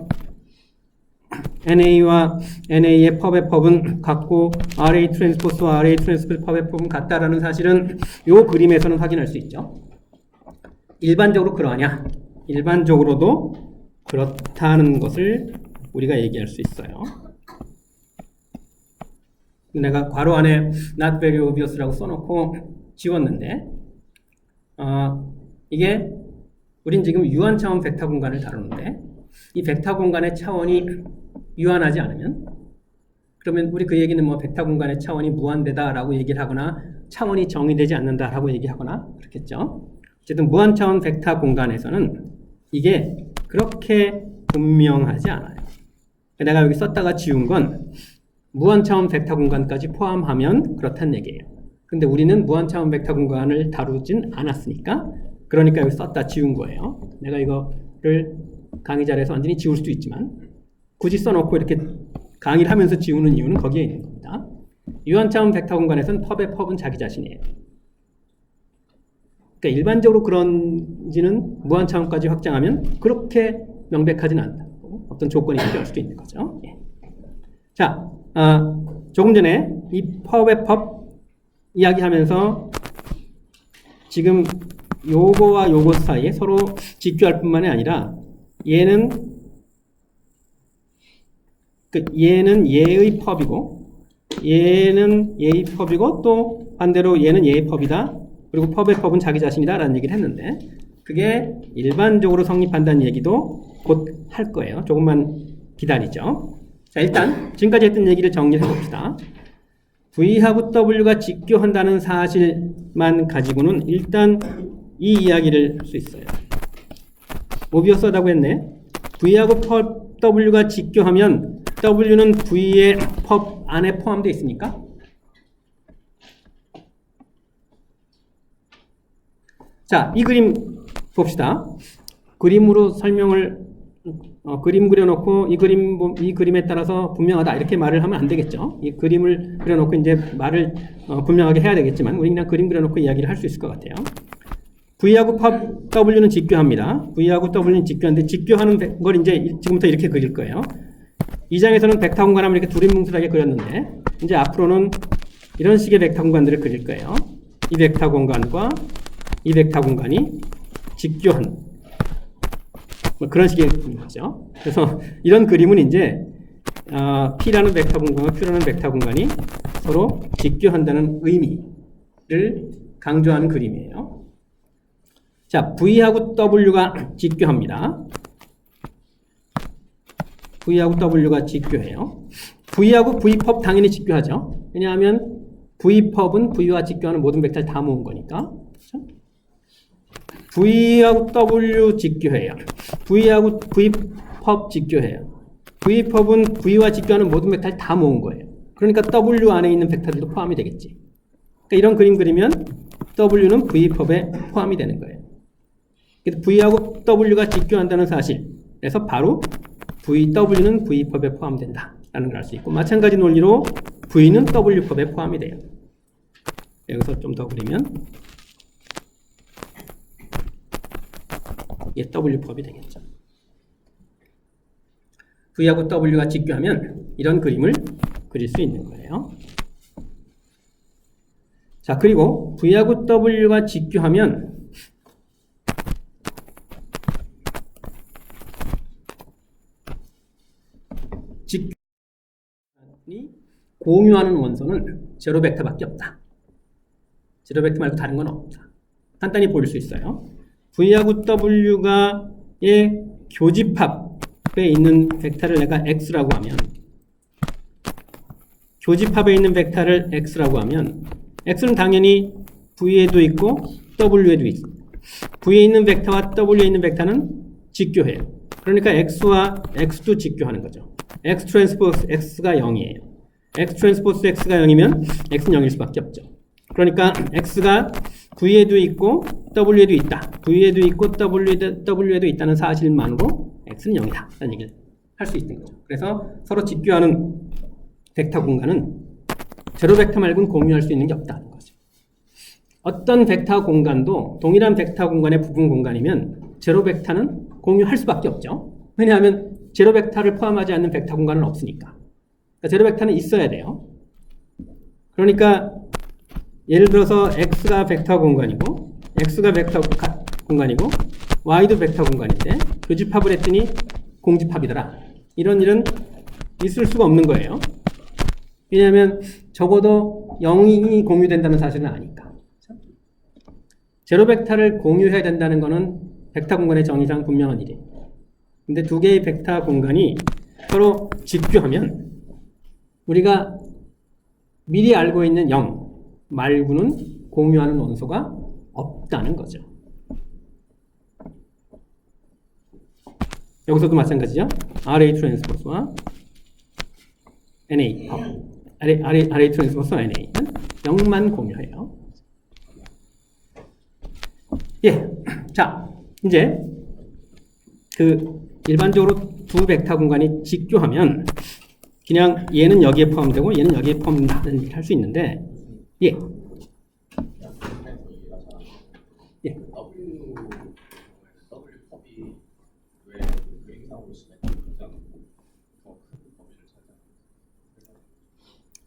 NA와 NA의 펍의 펍은 같고 RA 트랜스포스와 RA 트랜스포스 펍의 펍은 같다라는 사실은 이 그림에서는 확인할 수 있죠. 일반적으로 그러하냐? 일반적으로도 그렇다는 것을 우리가 얘기할 수 있어요. 내가 괄호 안에 not very obvious라고 써놓고 지웠는데 이게 우린 지금 유한 차원 벡터 공간을 다루는데 이 벡터 공간의 차원이 유한하지 않으면 그러면 우리 그 얘기는 뭐 벡터 공간의 차원이 무한대다라고 얘기를 하거나 차원이 정의되지 않는다라고 얘기하거나 그렇겠죠. 어쨌든 무한 차원 벡터 공간에서는 이게 그렇게 분명하지 않아요. 내가 여기 썼다가 지운 건 무한 차원 벡터 공간까지 포함하면 그렇다는 얘기예요. 근데 우리는 무한 차원 벡터 공간을 다루진 않았으니까 그러니까 여기 썼다 지운 거예요. 내가 이거를 강의 자리에서 완전히 지울 수도 있지만 굳이 써놓고 이렇게 강의를 하면서 지우는 이유는 거기에 있는 겁니다. 유한 차원 벡터 공간에서는 펍의 펍은 자기 자신이에요. 그러니까 일반적으로 그런지는 무한 차원까지 확장하면 그렇게 명백하지는 않다. 어떤 조건이 필요할 수도 있는 거죠. 예. 자, 조금 전에 이 펍의 펍 이야기하면서 지금 요거와 요거 사이에 서로 직교할 뿐만이 아니라 얘는 얘의 펍이고 얘는 얘의 펍이고 또 반대로 얘는 얘의 펍이다. 그리고 펍의 펍은 자기 자신이다 라는 얘기를 했는데 그게 일반적으로 성립한다는 얘기도 곧 할 거예요. 조금만 기다리죠. 자, 일단 지금까지 했던 얘기를 정리해 봅시다. V하고 W가 직교한다는 사실만 가지고는 일단 이 이야기를 할 수 있어요. 오비어스하다고 했네. V하고 W가 직교하면 W는 V의 펍 안에 포함되어 있습니까? 자, 이 그림 봅시다. 그림으로 설명을 그림 그려놓고 이 그림에 따라서 분명하다 이렇게 말을 하면 안 되겠죠. 이 그림을 그려놓고 이제 말을 분명하게 해야 되겠지만 우리 그냥 그림 그려놓고 이야기를 할 수 있을 것 같아요. V하고 W는 직교합니다. V하고 W는 직교하는데 직교하는 걸 이제 지금부터 이렇게 그릴 거예요. 이 장에서는 벡터 공간을 이렇게 두리뭉술하게 그렸는데 이제 앞으로는 이런 식의 벡터 공간들을 그릴 거예요. 이 벡터 공간과 이 벡터 공간이 직교한 뭐 그런 식의 그림이죠. 그래서 이런 그림은 이제 P라는 벡터 공간과 Q라는 벡터 공간이 서로 직교한다는 의미를 강조하는 그림이에요. 자, V하고 W가 직교합니다. V하고 W가 직교해요. V하고 V펍 당연히 직교하죠. 왜냐하면 V펍은 V와 직교하는 모든 벡터를 다 모은 거니까. 그렇죠? V하고 W 직교해요. V하고 V펍 직교해요. V펍은 V와 직교하는 모든 벡터를 다 모은 거예요. 그러니까 W 안에 있는 벡터들도 포함이 되겠지. 그러니까 이런 그림 그리면 W는 V펍에 포함이 되는 거예요. 그래서 V하고 W가 직교한다는 사실에서 바로 W는 V펍에 포함된다라는 걸 알 수 있고 마찬가지 논리로 V는 W펍에 포함이 돼요. 여기서 좀 더 그리면 이게 W펍이 되겠죠. V하고 W가 직교하면 이런 그림을 그릴 수 있는 거예요. 자, 그리고 V하고 W가 직교하면 직교이 공유하는 원소는 제로 벡터밖에 없다. 제로 벡터 말고 다른 건 없다. 간단히 보일 수 있어요. V하고 W가의 교집합에 있는 벡터를 내가 X라고 하면, 교집합에 있는 벡터를 X라고 하면 X는 당연히 V에도 있고 W에도 있습니다. V에 있는 벡터와 W에 있는 벡터는 직교해요. 그러니까 X와 X도 직교하는 거죠. X 트랜스포스 X가 0이에요. X 트랜스포스 X가 0이면 X는 0일 수밖에 없죠. 그러니까 X가 V에도 있고 W에도 있다. V에도 있고 W에도 있다는 사실만으로 X는 0이다. 라는 얘기를 할 수 있는 거죠. 그래서 서로 직교하는 벡터 공간은 제로 벡터 말고는 공유할 수 있는 게 없다는 거죠. 어떤 벡터 공간도 동일한 벡터 공간의 부분 공간이면 제로 벡터는 공유할 수밖에 없죠. 왜냐하면 제로 벡터를 포함하지 않는 벡터 공간은 없으니까. 그러니까 제로 벡터는 있어야 돼요. 그러니까 예를 들어서 X가 벡터 공간이고 X가 벡터 공간이고 Y도 벡터 공간인데 교집합을 했더니 공집합이더라. 이런 일은 있을 수가 없는 거예요. 왜냐하면 적어도 0이 공유된다는 사실은 아니까. 제로 벡터를 공유해야 된다는 것은 벡터 공간의 정의상 분명한 일이에요. 근데 두 개의 벡터 공간이 서로 직교하면 우리가 미리 알고 있는 0 말고는 공유하는 원소가 없다는 거죠. 여기서도 마찬가지죠. RA 트랜스포스와 NA RA 트랜스포스와 NA는 0만 공유해요. 예, 자 이제 일반적으로 두 벡터 공간이 직교하면 그냥 얘는 여기에 포함되고 얘는 여기에 포함된다는 얘기를 할 수 있는데, 예. 예.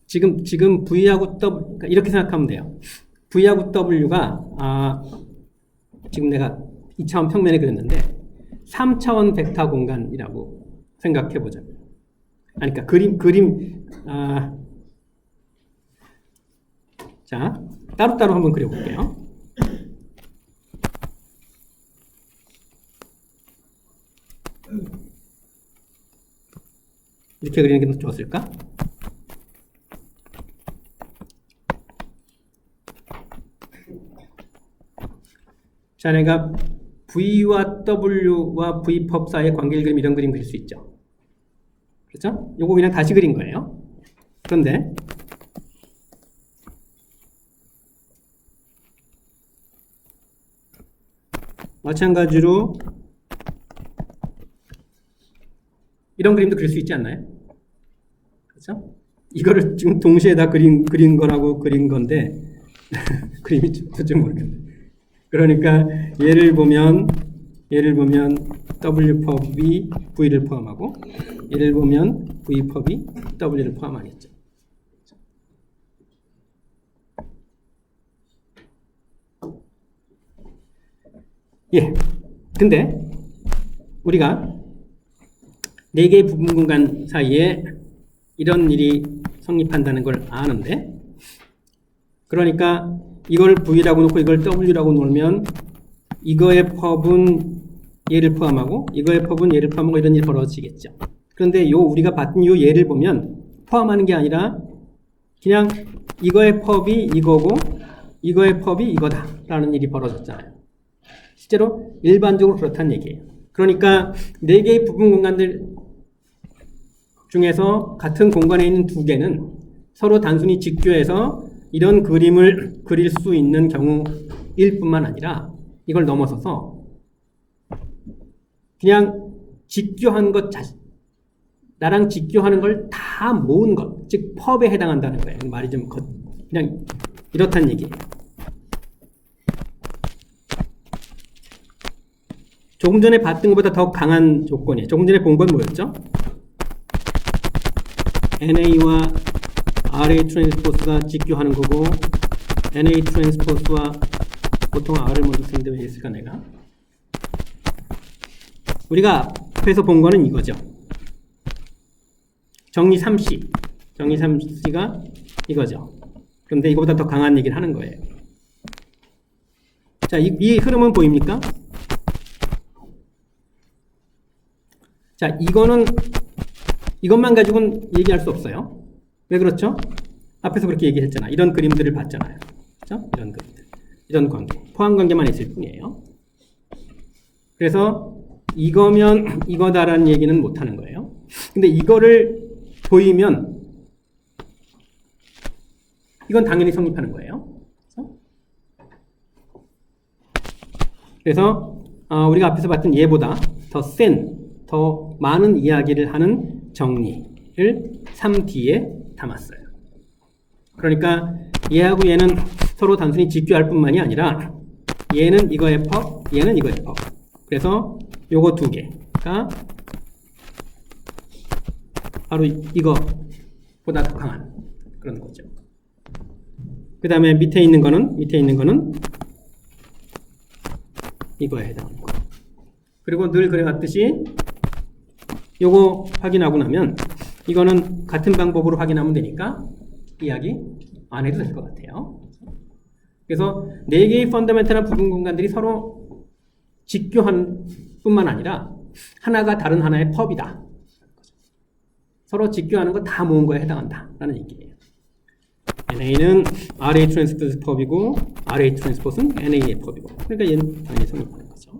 지금 V하고 W, 그러니까 이렇게 생각하면 돼요. V하고 W가 지금 내가 2차원 평면에 그렸는데 3차원 벡터 공간이라고 생각해 보자. 그러니까 자, 따로따로 한번 그려볼게요. 이렇게 그리는 게 더 좋았을까? 자, 내가 V와 W와 V법 사이의 관계를 그리면 이런 그림 그릴 수 있죠. 그렇죠? 요거 그냥 다시 그린 거예요. 그런데 마찬가지로 이런 그림도 그릴 수 있지 않나요? 그렇죠? 이거를 지금 동시에 다 그린 거라고 그린 건데 그림이 도저히 모르겠네. 그러니까 예를 보면 W법이 V를 포함하고 예를 보면 V법이 W를 포함하겠죠. 예. 근데 우리가 네 개의 부분 공간 사이에 이런 일이 성립한다는 걸 아는데, 그러니까 이걸 V라고 놓고 이걸 W라고 놓으면 이거의 펍은 얘를 포함하고 이거의 펍은 얘를 포함하고 이런 일이 벌어지겠죠. 그런데 우리가 봤던 요 예를 보면 포함하는 게 아니라 그냥 이거의 펍이 이거고 이거의 펍이 이거다 라는 일이 벌어졌잖아요. 실제로 일반적으로 그렇다는 얘기예요. 그러니까 네 개의 부분 공간들 중에서 같은 공간에 있는 두 개는 서로 단순히 직교해서 이런 그림을 그릴 수 있는 경우일 뿐만 아니라 이걸 넘어서서 그냥 직교한 것 나랑 직교하는 걸 다 모은 것, 즉 펍에 해당한다는 거예요. 말이 좀 그냥 이렇다는 얘기예요. 조금 전에 봤던 것보다 더 강한 조건이에요. 조금 전에 본 건 뭐였죠? NA와 RA 트랜스포스가 직교하는 거고 NA 트랜스포스와 보통 R을 먼저 쓰는데 왜 있을까 내가? 우리가 앞에서 본 거는 이거죠. 정리 3C. 정리 3C가 이거죠. 그런데 이거보다 더 강한 얘기를 하는 거예요. 자, 이 흐름은 보입니까? 자, 이것만 가지고는 얘기할 수 없어요. 왜 그렇죠? 앞에서 그렇게 얘기했잖아. 이런 그림들을 봤잖아요. 그렇죠? 이런 그림들. 이런 관계. 포함관계만 있을 뿐이에요. 그래서 이거면 이거다라는 얘기는 못 하는 거예요. 근데 이거를 보이면 이건 당연히 성립하는 거예요. 그래서 우리가 앞에서 봤던 얘보다 더 센, 더 많은 이야기를 하는 정리를 3D에 담았어요. 그러니까 얘하고 얘는 서로 단순히 직교할 뿐만이 아니라 얘는 이거의 법, 얘는 이거의 법. 그래서 요거 두 개가 바로 이거보다 더 강한 그런 거죠. 그 다음에 밑에 있는 거는 이거에 해당하는 거. 그리고 늘 그래왔듯이 요거 확인하고 나면 이거는 같은 방법으로 확인하면 되니까 이야기 안 해도 될 것 같아요. 그래서 4개의 펀더멘탈한 부분 공간들이 서로 직교한 뿐만 아니라 하나가 다른 하나의 펍이다. 서로 직교하는 거 다 모은 거에 해당한다 라는 얘기예요. NA는 RA 트랜스포스 펍이고 RA 트랜스포스는 NA의 펍이고 그러니까 얘는 당연히 성립하는 거죠.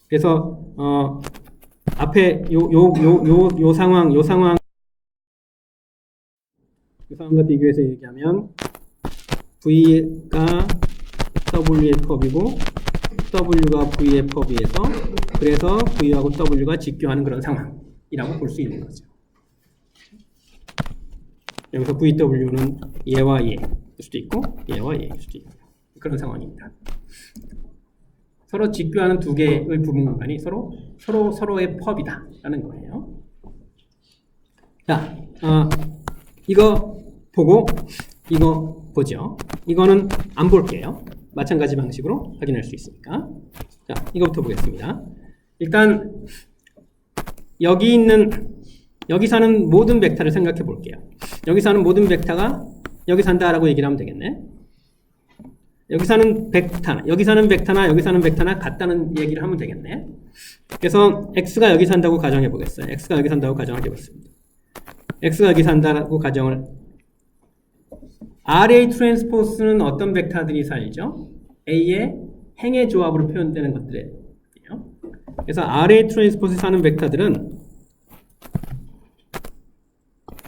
그래서 앞에 요 상황과 비교해서 얘기하면 V가 W의 펍이고 W가 V의 펍이에서 그래서 V하고 W가 직교하는 그런 상황이라고 볼 수 있는 거죠. 여기서 VW는 얘와 얘일 수도 있고 얘와 얘일 수도 있고 그런 상황입니다. 서로 직교하는 두 개의 부분 공간이 서로의 펍이다 라는 거예요. 자, 이거 보고 이거 보죠. 이거는 안 볼게요. 마찬가지 방식으로 확인할 수 있으니까. 자, 이거부터 보겠습니다. 일단 여기 사는 모든 벡터를 생각해 볼게요. 여기 사는 모든 벡터가 여기 산다라고 얘기를 하면 되겠네. 여기 사는 벡터나 여기 사는 벡터나 같다는 얘기를 하면 되겠네. 그래서 x가 여기 산다고 가정해 보겠어요. x가 여기 산다고 가정을 해봤습니다. x가 여기 산다고 가정을 RA 트랜스포스는 어떤 벡터들이 살죠? A의 행의 조합으로 표현되는 것들이에요. 그래서 RA 트랜스포스에 사는 벡터들은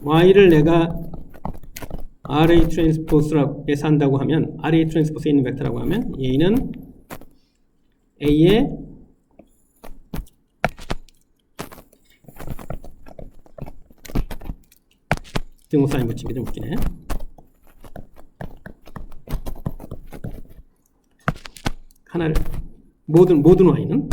Y를 내가 RA 트랜스포스에 산다고 하면 RA 트랜스포스에 있는 벡터라고 하면 얘는 A의 등호 사인 붙이기 좀 웃기네. 하나를 모든 Y는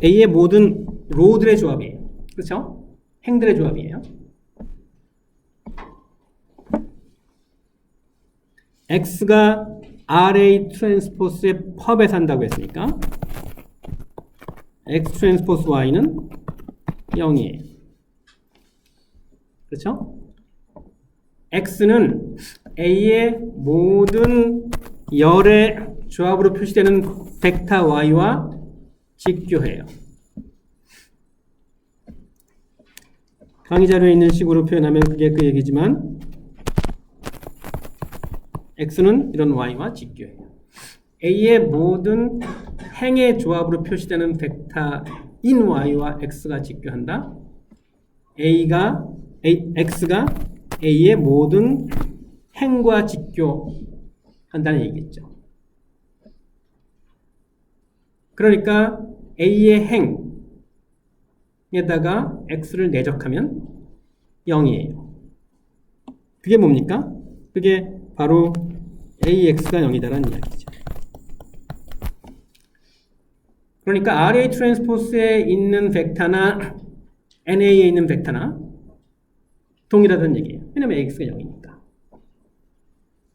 A의 모든 로들의 조합이에요. 그렇죠? 행들의 조합이에요. X가 RA 트랜스포스의 펍에 산다고 했으니까 X 트랜스포스 Y는 0이에요. 그렇죠? X는 A의 모든 열의 조합으로 표시되는 벡터 Y와 직교해요. 강의 자료에 있는 식으로 표현하면 그게 그 얘기지만 X는 이런 Y와 직교해요. A의 모든 행의 조합으로 표시되는 벡터인 Y와 X가 직교한다. X가 A의 모든 행과 직교한다는 얘기겠죠. 그러니까 A의 행에다가 X를 내적하면 0이에요. 그게 뭡니까? 그게 바로 AX가 0이다라는 이야기죠. 그러니까 RA 트랜스포스에 있는 벡터나 NA에 있는 벡터나 동일하다는 얘기예요. 왜냐면 AX가 0이니까.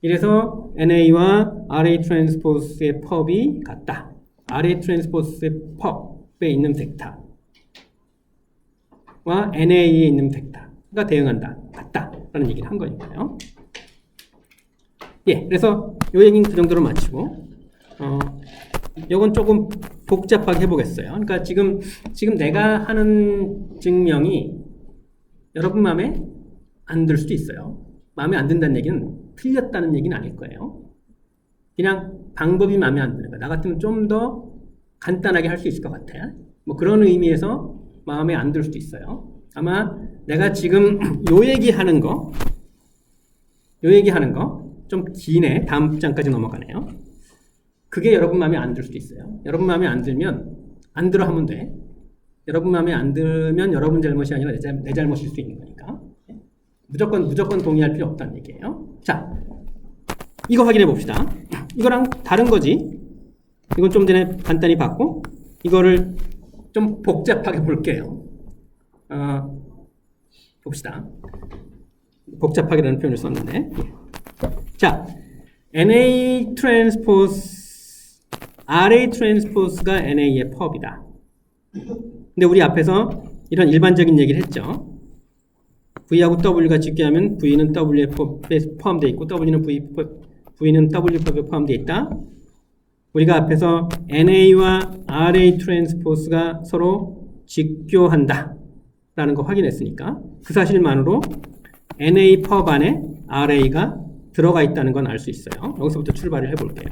이래서 NA와 RA 트랜스포스의 펍이 같다. RA 트랜스포스의 펍에 있는 벡터와 NA에 있는 벡터가 대응한다. 같다. 라는 얘기를 한 거니까요. 예, 그래서 요 얘기는 그 정도로 마치고, 요건 조금 복잡하게 해보겠어요. 그러니까 지금 내가 하는 증명이 여러분 마음에 안 들 수도 있어요. 마음에 안 든다는 얘기는 틀렸다는 얘기는 아닐 거예요. 그냥 방법이 마음에 안 드는 거예요. 나 같으면 좀 더 간단하게 할 수 있을 것 같아요. 뭐 그런 의미에서 마음에 안 들 수도 있어요. 아마 내가 지금 요 얘기하는 거 좀 기네. 다음 장까지 넘어가네요. 그게 여러분 마음에 안 들 수도 있어요. 여러분 마음에 안 들면 안 들어 하면 돼. 여러분 마음에 안 들면 여러분 잘못이 아니라 내 잘못일 수 있는 거니까. 무조건 동의할 필요 없다는 얘기예요. 자, 이거 확인해 봅시다. 이거랑 다른 거지. 이건 좀 전에 간단히 봤고, 이거를 좀 복잡하게 볼게요. 봅시다. 복잡하게라는 표현을 썼는데. 자, NA 트랜스포스, RA 트랜스포스가 NA의 펍이다. 근데 우리 앞에서 이런 일반적인 얘기를 했죠. V하고 W가 직계하면 V는 W에 포함되어 있고 W는 V는 W 펍에 포함되어 있다. 우리가 앞에서 NA와 RA 트랜스포스가 서로 직교한다 라는 거 확인했으니까 그 사실만으로 NA 펍 안에 RA가 들어가 있다는 건 알 수 있어요. 여기서부터 출발을 해볼게요.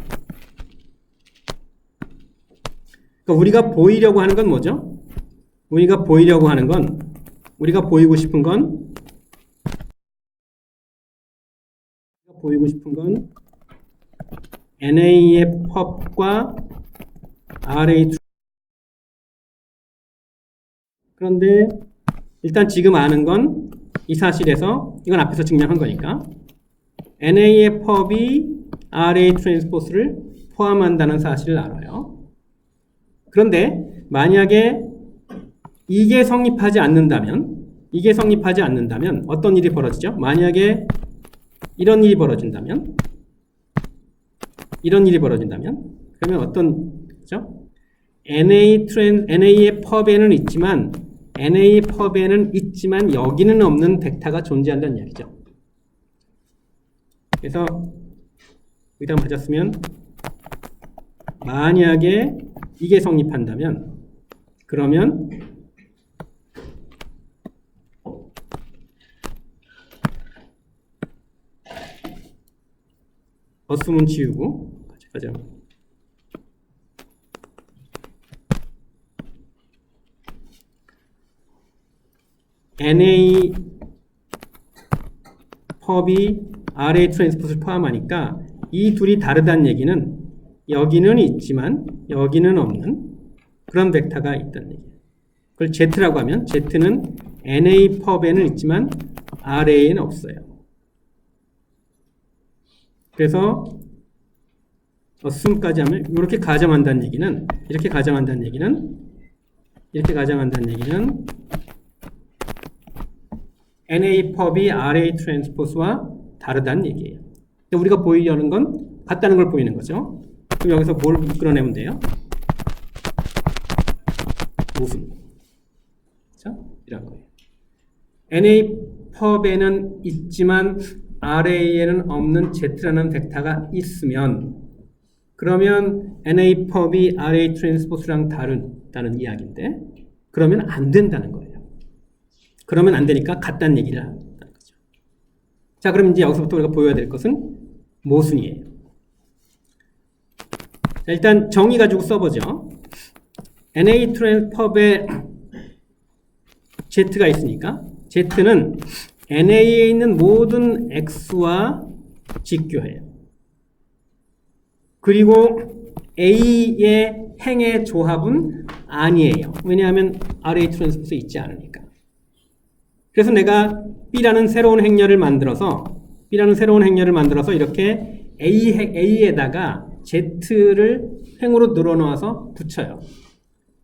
그러니까 우리가 보이려고 하는 건 뭐죠? 우리가 보이고 싶은 건 NA의 펍과 RA 그런데 일단 지금 아는 건 이 사실에서 이건 앞에서 증명한 거니까 NA의 펍이 RA 트랜스포스를 포함한다는 사실을 알아요. 그런데 만약에 이게 성립하지 않는다면 어떤 일이 벌어지죠? 만약에 이런 일이 벌어진다면 그러면 어떤 거죠? NA의 펍에는 있지만 여기는 없는 벡터가 존재한다는 이야기죠. 그래서 여기다 맞았으면 만약에 이게 성립한다면 그러면 어스문 지우고 가자. NA 펍이 RA 트랜스포스를 포함하니까 이 둘이 다르다는 얘기는 여기는 있지만 여기는 없는 그런 벡터가 있다는 얘기예요. 그걸 Z라고 하면 Z는 NA 펍에는 있지만 RA에는 없어요. 그래서 assume까지 하면 이렇게 가정한다는 얘기는 NA 펍이 RA 트랜스포스와 다르다는 얘기예요. 우리가 보이려는 건 같다는 걸 보이는 거죠. 그럼 여기서 뭘 이끌어내면 돼요? 모순. 그렇죠? 이런 거예요. NA 펍에는 있지만 RA에는 없는 Z라는 벡터가 있으면 그러면 NA 펍이 RA 트랜스포스랑 다르다는 이야기인데 그러면 안 된다는 거예요. 그러면 안 되니까 같다는 얘기를 한다는 거죠. 자, 그럼 이제 여기서부터 우리가 보여야 될 것은 모순이에요. 자, 일단 정의 가지고 써보죠. NA 펍에 Z가 있으니까 Z는 NA에 있는 모든 X와 직교해요. 그리고 A의 행의 조합은 아니에요. 왜냐하면 RA 트랜스포스에 있지 않으니까. 그래서 내가 B라는 새로운 행렬을 만들어서 이렇게 A에다가 Z를 행으로 늘어놓아서 붙여요.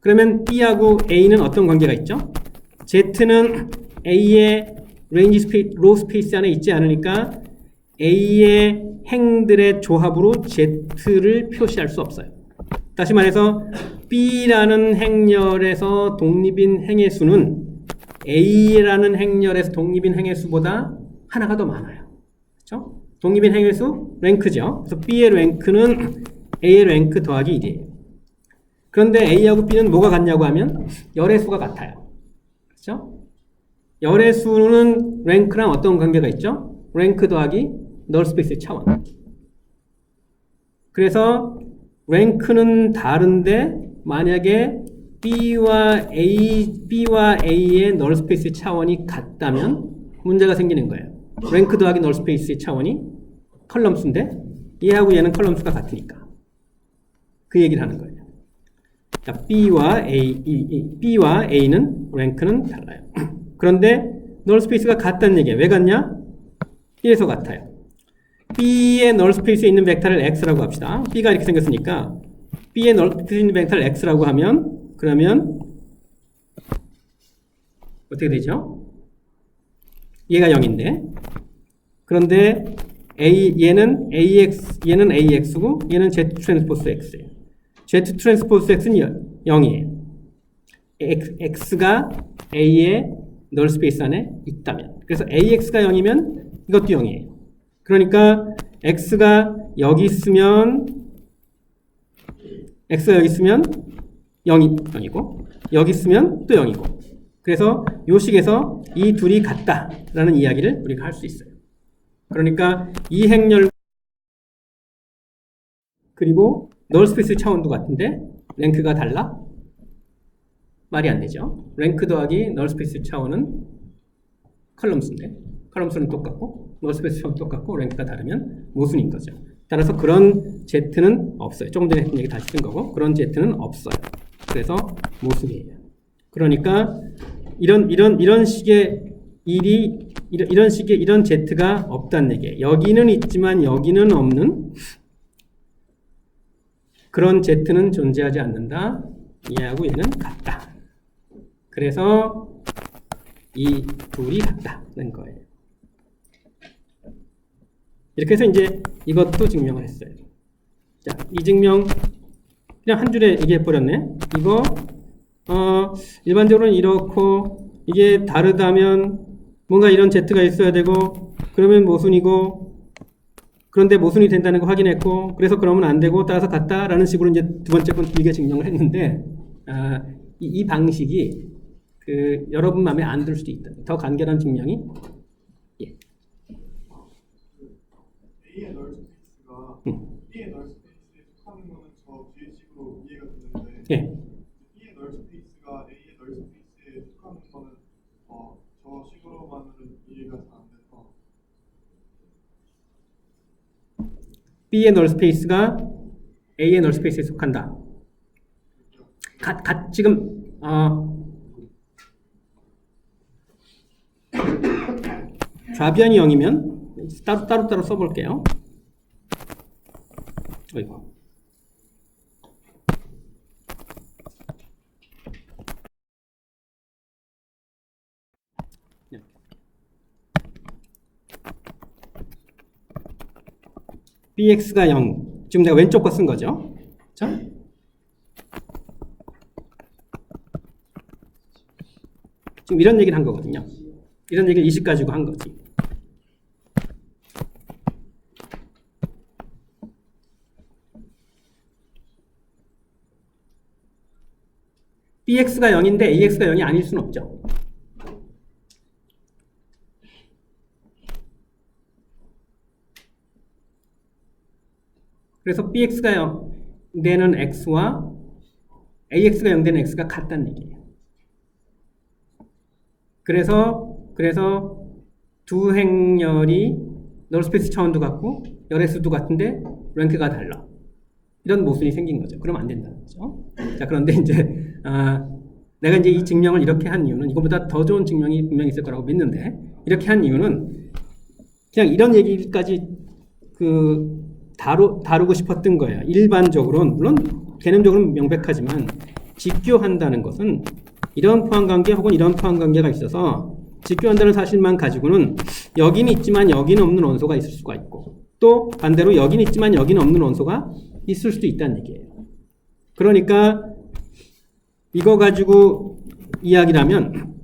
그러면 B하고 A는 어떤 관계가 있죠? Z는 A의 로 스페이스 안에 있지 않으니까 A의 행들의 조합으로 Z를 표시할 수 없어요. 다시 말해서 B라는 행렬에서 독립인 행의 수는 A라는 행렬에서 독립인 행의 수보다 하나가 더 많아요. 그렇죠? 독립인 행의 수 랭크죠. 그래서 B의 랭크는 A의 랭크 더하기 1이에요. 그런데 A하고 B는 뭐가 같냐고 하면 열의 수가 같아요. 그렇죠? 열의 수는 랭크랑 어떤 관계가 있죠? 랭크 더하기 널 스페이스의 차원. 그래서 랭크는 다른데 만약에 B와 A의 널 스페이스의 차원이 같다면 문제가 생기는 거예요. 랭크 더하기 널 스페이스의 차원이 컬럼수인데 얘하고 얘는 컬럼수가 같으니까. 그 얘기를 하는 거예요. 자, B와 A는 랭크는 달라요. 그런데 널 스페이스가 같다는 얘기예요. 왜 같냐? 1에서 같아요. B의 널 스페이스에 있는 벡터를 X라고 합시다. B가 이렇게 생겼으니까 B의 널 스페이스에 있는 벡터를 X라고 하면 그러면 어떻게 되죠? 얘가 0인데 그런데 얘는 AX고 얘는 Z 트랜스포스 X예요. Z 트랜스포스 X는 0이에요. X가 A의 널 스페이스 안에 있다면. 그래서 AX가 0이면 이것도 0이에요. 그러니까 X가 여기 있으면 0이고 여기 있으면 또 0이고. 그래서 요 식에서 이 둘이 같다라는 이야기를 우리가 할 수 있어요. 그러니까 이 행렬 그리고 널 스페이스 차원도 같은데 랭크가 달라? 말이 안 되죠. 랭크 더하기 널 스페이스 차원은 컬럼수인데 컬럼수는 똑같고 널 스페이스 차원 똑같고 랭크가 다르면 모순인 거죠. 따라서 그런 Z는 없어요. 조금 전에 했던 얘기 다시 쓴 거고 그런 Z는 없어요. 그래서 모순이에요. 그러니까 이런 식의 일이 이런 Z가 없다는 얘기예요. 여기는 있지만 여기는 없는 그런 Z는 존재하지 않는다. 얘하고 얘는 같다. 그래서 이 둘이 같다는 거예요. 이렇게 해서 이제 이것도 증명을 했어요. 자, 이 증명 그냥 한 줄에 얘기해 버렸네. 이거 일반적으로는 이렇고 이게 다르다면 뭔가 이런 Z가 있어야 되고 그러면 모순이고 그런데 모순이 된다는 거 확인했고 그래서 그러면 안 되고 따라서 같다라는 식으로 이제 두 번째 건 길게 증명을 했는데 이 방식이 여러분 마음에 안 들 수도 있다. 더 간결한 증명이 예. A의 널 스페이스가 B의 널 스페이스에 속하는 거는 저 뒤에 식으로 이해가 되는데 예. B의 널 스페이스가 A의 널 스페이스에 속하는 거는 저 식으로만은 이해가 잘 안 돼서 B의 널 스페이스가 A의 널 스페이스에 속한다. 지금 좌변이 0이면 따로 써볼게요. 어이구. bx가 0. 지금 내가 왼쪽 거 쓴 거죠. 자. 지금 이런 얘기를 한 거거든요. 이런 얘기를 20 가지고 한 거지. bx가 0인데 ax가 0이 아닐 수는 없죠. 그래서 bx가 0 되는 x와 ax가 0 되는 x가 같다는 얘기예요. 그래서 두 행렬이 널 스페이스 차원도 같고 열의 수도 같은데 랭크가 달라. 이런 모순이 생긴 거죠. 그러면 안 된다는 거죠. 자, 그런데 이제 내가 이제 이 증명을 이렇게 한 이유는 이거보다 더 좋은 증명이 분명히 있을 거라고 믿는데 이렇게 한 이유는 그냥 이런 얘기까지 다루고 싶었던 거예요. 일반적으로는 물론 개념적으로는 명백하지만 직교한다는 것은 이런 포함관계 혹은 이런 포함관계가 있어서 직교한다는 사실만 가지고는 여기는 있지만 여기는 없는 원소가 있을 수가 있고 또 반대로 여기는 있지만 여기는 없는 원소가 있을 수도 있다는 얘기예요. 그러니까 이거 가지고 이야기를 하면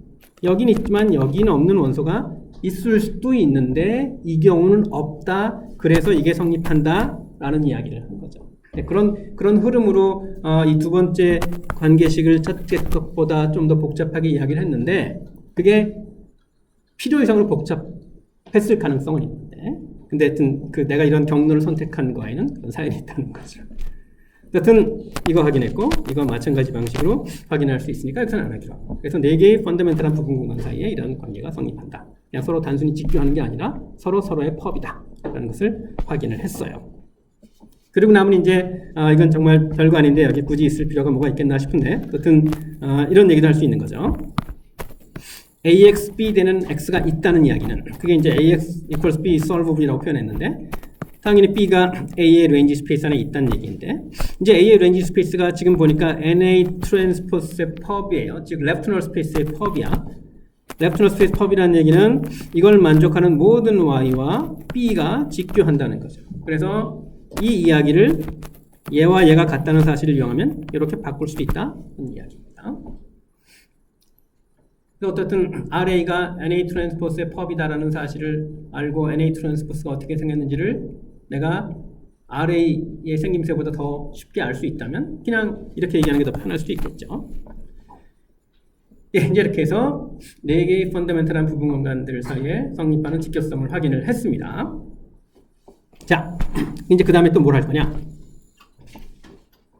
여기는 있지만 여기는 없는 원소가 있을 수도 있는데 이 경우는 없다. 그래서 이게 성립한다. 라는 이야기를 하는 거죠. 그런 흐름으로 이 두 번째 관계식을 첫째 것보다 좀 더 복잡하게 이야기를 했는데 그게 필요 이상으로 복잡했을 가능성은 있는데 근데 하여튼 내가 이런 경로를 선택한 거에는 그런 사연이 있다는 거죠. 여튼 이거 확인했고 이거 마찬가지 방식으로 확인할 수 있으니까 여기서는 안 하기로 하고 그래서 네 개의 펀더멘탈한 부분 공간 사이에 이런 관계가 성립한다. 그냥 서로 단순히 직교하는 게 아니라 서로의 펍이다 라는 것을 확인을 했어요. 그리고 남은 이제 이건 정말 별거 아닌데 여기 굳이 있을 필요가 뭐가 있겠나 싶은데 여튼 이런 얘기도 할 수 있는 거죠. AX, B 되는 X가 있다는 이야기는 그게 이제 AX equals B solvable이라고 표현했는데 당연히 B가 A의 레인지 스페이스 안에 있다는 얘기인데 이제 A의 레인지 스페이스가 지금 보니까 NA 트랜스포스의 펍이에요. 즉 레프트 널 스페이스의 펍이야. 레프트 널 스페이스 펍이라는 얘기는 이걸 만족하는 모든 Y와 B가 직교한다는 거죠. 그래서 이 이야기를 얘와 얘가 같다는 사실을 이용하면 이렇게 바꿀 수도 있다는 이야기입니다. 어쨌든 RA가 NA 트랜스포스의 펍이다라는 사실을 알고 NA 트랜스포스가 어떻게 생겼는지를 내가 RA의 생김새보다 더 쉽게 알 수 있다면 그냥 이렇게 얘기하는 게 더 편할 수도 있겠죠. 예, 이제 이렇게 해서 4개의 펀더멘탈한 부분 공간들 사이에 성립하는 직교성을 확인을 했습니다. 자, 이제 그 다음에 또 뭘 할 거냐?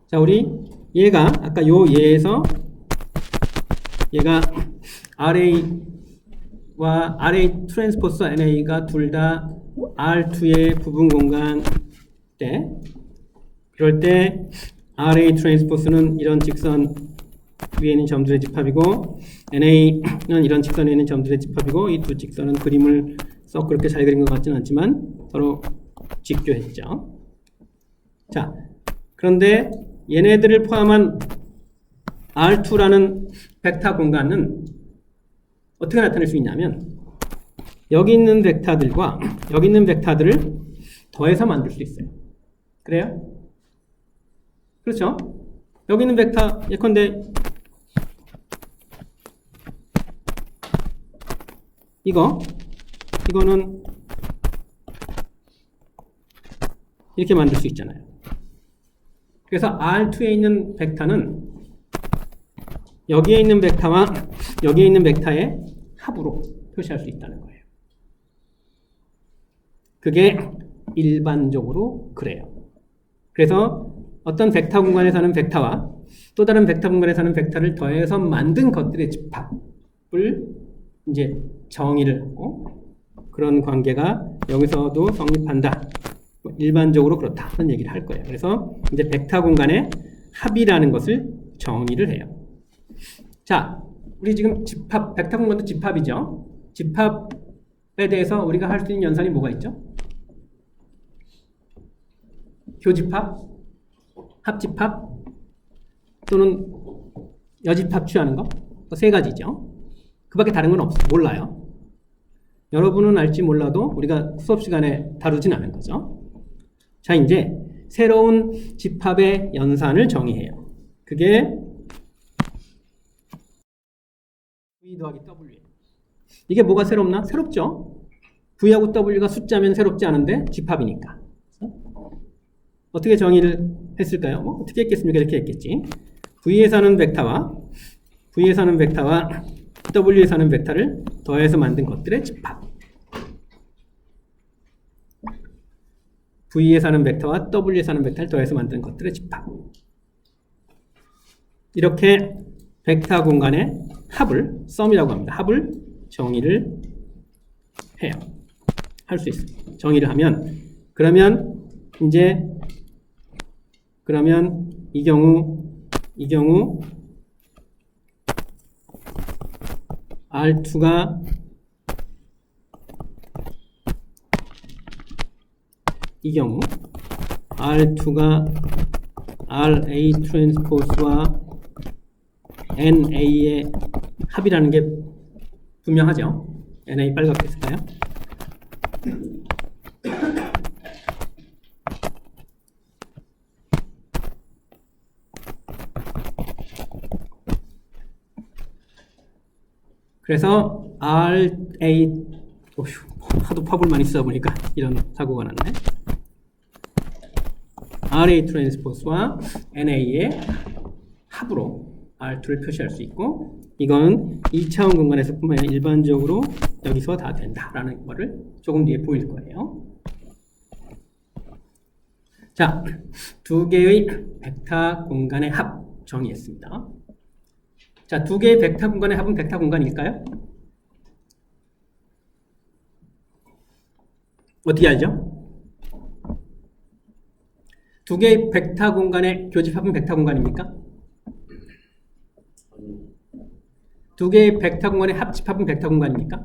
자, 우리 얘가 아까 요 얘에서 얘가 RA와 RA 트랜스포스 NA가 둘 다 R2의 부분 공간 때 그럴 때 RA 트랜스포스는 이런 직선 위에 있는 점들의 집합이고 NA는 이런 직선 위에 있는 점들의 집합이고 이 두 직선은 그림을 썩 그렇게 잘 그린 것 같지는 않지만 서로 직교했죠. 자, 그런데 얘네들을 포함한 R2라는 벡터 공간은 어떻게 나타낼 수 있냐면 여기 있는 벡터들과 여기 있는 벡터들을 더해서 만들 수 있어요. 그래요? 그렇죠? 여기 있는 벡터 예컨대 이거는 이렇게 만들 수 있잖아요. 그래서 R2에 있는 벡터는 여기에 있는 벡터와 여기에 있는 벡터의 합으로 표시할 수 있다는 거예요. 그게 일반적으로 그래요. 그래서 어떤 벡터 공간에 사는 벡터와 또 다른 벡터 공간에 사는 벡터를 더해서 만든 것들의 집합을 이제 정의를 하고 그런 관계가 여기서도 성립한다. 일반적으로 그렇다는 얘기를 할 거예요. 그래서 이제 벡터 공간의 합이라는 것을 정의를 해요. 자, 우리 지금 집합, 벡터 공간도 집합이죠. 집합에 대해서 우리가 할 수 있는 연산이 뭐가 있죠? 교집합, 합집합, 또는 여집합 취하는 거? 세 가지죠. 그 밖에 다른 건 몰라요. 여러분은 알지 몰라도 우리가 수업 시간에 다루진 않은 거죠. 자, 이제 새로운 집합의 연산을 정의해요. 그게 V 더하기 W. 이게 뭐가 새롭나? 새롭죠? V하고 W가 숫자면 새롭지 않은데 집합이니까. 어떻게 정의를 했을까요? 어떻게 했겠습니까? 이렇게 했겠지. V에 사는 벡터와 W에 사는 벡터를 더해서 만든 것들의 집합. V에 사는 벡터와 W에 사는 벡터를 더해서 만든 것들의 집합. 이렇게 벡터 공간의 합을 썸이라고 합니다. 합을 정의를 해요. 할 수 있어요. 정의를 하면 그러면 이 경우 R2가 이 경우 R2가 RA 트랜스포스와 NA의 합이라는 게 분명하죠? NA 빨갛게 쓸까요? 그래서 RA 어휴, 하도 팝을 많이 쓰다 보니까 이런 사고가 났네. RA 트랜스포스와 NA의 합으로 R2를 표시할 수 있고, 이건 2차원 공간에서 뿐만 아니라 일반적으로 여기서 다 된다라는 거를 조금 뒤에 보일 거예요. 자, 두 개의 벡터 공간의 합 정의했습니다. 자, 두 개의 벡터 공간의 합은 벡터 공간일까요? 어떻게 알죠? 두 개의 벡터 공간의 교집합은 벡터 공간입니까? 두 개의 벡터 공간의 합집합은 벡터 공간입니까?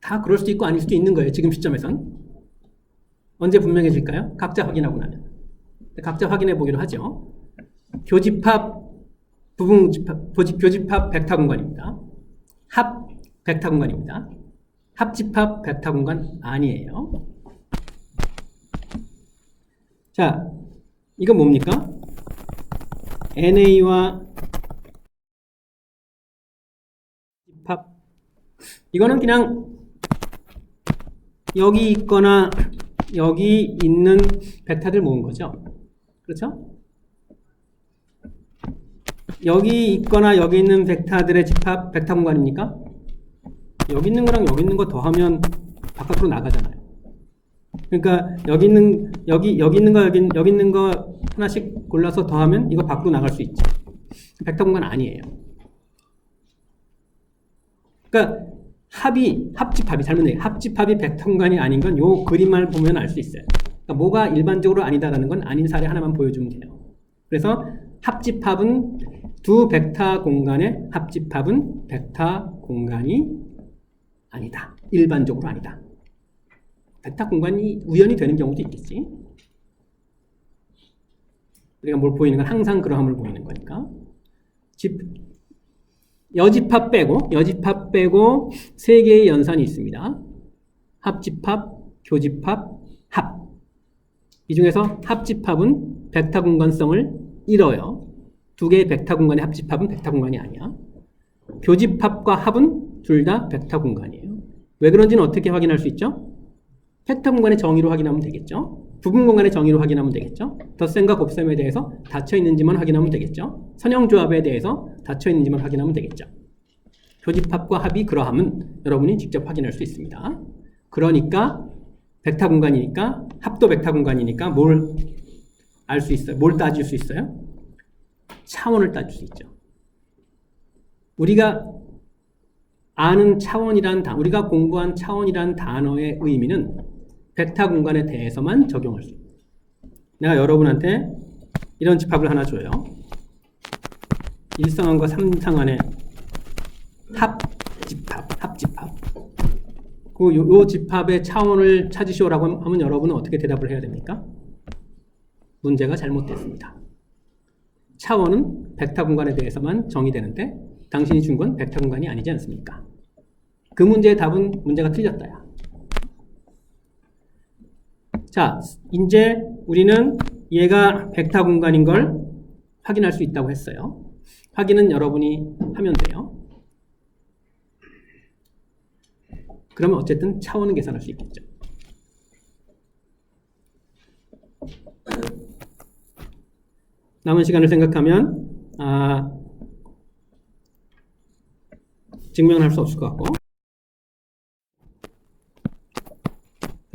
다 그럴 수도 있고 아닐 수도 있는 거예요. 지금 시점에선. 언제 분명해질까요? 각자 확인하고 나면. 각자 확인해 보기로 하죠. 교집합, 교집합 벡터 공간입니다. 합 벡터 공간입니다. 합집합 벡터 공간 아니에요. 자, 이건 뭡니까? NA와 집합. 이거는 그냥 여기 있거나 여기 있는 벡터들 모은 거죠. 그렇죠? 여기 있거나 여기 있는 벡터들의 집합 벡터 공간입니까? 여기 있는 거랑 여기 있는 거 더하면 바깥으로 나가잖아요. 그러니까 여기 있는 거 하나씩 골라서 더하면 이거 밖으로 나갈 수 있죠. 벡터 공간 아니에요. 그러니까 합집합이 잘못해요. 합집합이 벡터 공간이 아닌 건 요 그림만 보면 알 수 있어요. 그러니까 뭐가 일반적으로 아니다라는 건 아닌 사례 하나만 보여주면 돼요. 그래서 합집합은 두 벡터 공간의 합집합은 벡터 공간이 아니다. 일반적으로 아니다. 벡터 공간이 우연히 되는 경우도 있겠지. 우리가 뭘 보이는 건 항상 그러함을 보이는 거니까. 여집합 빼고 세 개의 연산이 있습니다. 합집합, 교집합, 합. 이 중에서 합집합은 벡터 공간성을 잃어요. 두 개의 벡터 공간의 합집합은 벡터 공간이 아니야. 교집합과 합은 둘 다 벡터 공간이에요. 왜 그런지는 어떻게 확인할 수 있죠? 벡터 공간의 정의로 확인하면 되겠죠. 부분 공간의 정의로 확인하면 되겠죠. 덧셈과 곱셈에 대해서 닫혀 있는지만 확인하면 되겠죠. 선형조합에 대해서 닫혀 있는지만 확인하면 되겠죠. 교집합과 합이 그러함은 여러분이 직접 확인할 수 있습니다. 그러니까 벡터 공간이니까 합도 벡터 공간이니까 뭘 알 수 있어요? 뭘 따질 수 있어요? 차원을 따질 수 있죠. 우리가 아는 차원이란 우리가 공부한 차원이란 단어의 의미는 벡터 공간에 대해서만 적용할 수 있어요. 내가 여러분한테 이런 집합을 하나 줘요. 일성항과 삼상항의 합집합. 요 집합의 차원을 찾으시오라고 하면 여러분은 어떻게 대답을 해야 됩니까? 문제가 잘못됐습니다. 차원은 벡터 공간에 대해서만 정의되는데 당신이 준 건 벡터 공간이 아니지 않습니까? 그 문제의 답은 문제가 틀렸다야. 자, 이제 우리는 얘가 벡터 공간인 걸 확인할 수 있다고 했어요. 확인은 여러분이 하면 돼요. 그러면 어쨌든 차원은 계산할 수 있겠죠. 남은 시간을 생각하면 증명을 할 수 없을 것 같고,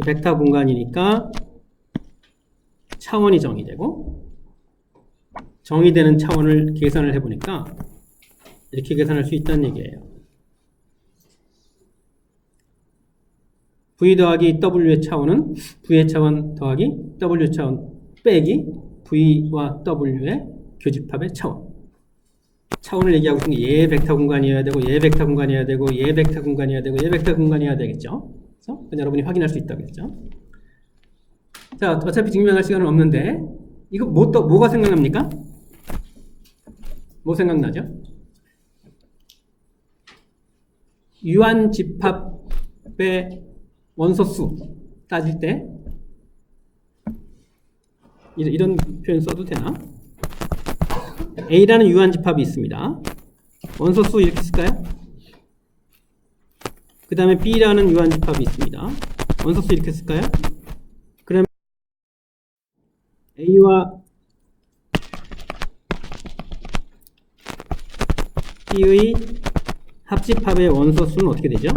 벡터 공간이니까 차원이 정의되고, 정의되는 차원을 계산을 해보니까 이렇게 계산할 수 있다는 얘기예요. V 더하기 W의 차원은 V의 차원 더하기 W 차원 빼기 V와 W의 교집합의 차원. 차원을 얘기하고 있으니 얘 벡터 공간이어야 되고, 얘 벡터 공간이어야 되고, 얘 벡터 공간이어야 되고, 얘 벡터 공간이어야 되겠죠. 그래서 여러분이 확인할 수 있다고 했죠. 자, 어차피 증명할 시간은 없는데 이거 뭐가 생각납니까? 뭐 생각나죠? 유한 집합의 원소수 따질 때 이런 표현 써도 되나? A라는 유한 집합이 있습니다. 원소수 이렇게 쓸까요? 그 다음에 B라는 유한 집합이 있습니다. 원소수 이렇게 쓸까요? 그러면 A와 B의 합집합의 원소수는 어떻게 되죠?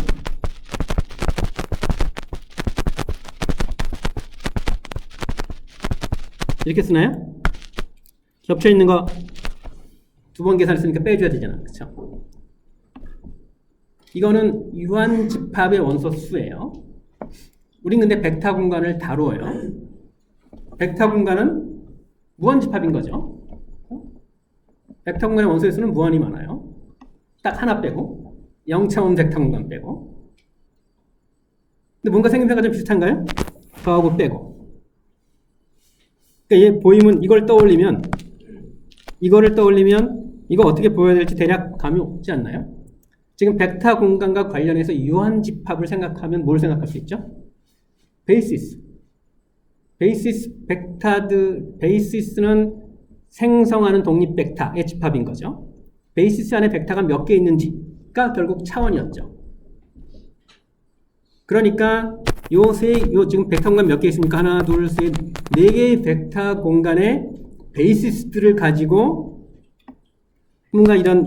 이렇게 쓰나요? 겹쳐 있는 거 두 번 계산했으니까 빼줘야 되잖아. 그쵸? 이거는 유한 집합의 원소수예요. 우린 근데 벡터 공간을 다루어요. 벡터 공간은 무한 집합인 거죠. 벡터 공간의 원소의 수는 무한히 많아요. 딱 하나 빼고 0차원 벡터 공간 빼고. 근데 뭔가 생김새가 좀 비슷한가요? 더하고 빼고. 그러니까 얘 보이면 이거를 떠올리면 이거 어떻게 보여야 될지 대략 감이 오지 않나요? 지금 벡터 공간과 관련해서 유한 집합을 생각하면 뭘 생각할 수 있죠? 베이시스. 베이시스는 생성하는 독립 벡터의 집합인 거죠. 베이시스 안에 벡터가 몇 개 있는지가 결국 차원이었죠. 그러니까 지금 벡터 공간 몇 개 있습니까? 하나, 둘, 셋, 네 개의 벡터 공간의 베이시스들을 가지고 뭔가 이런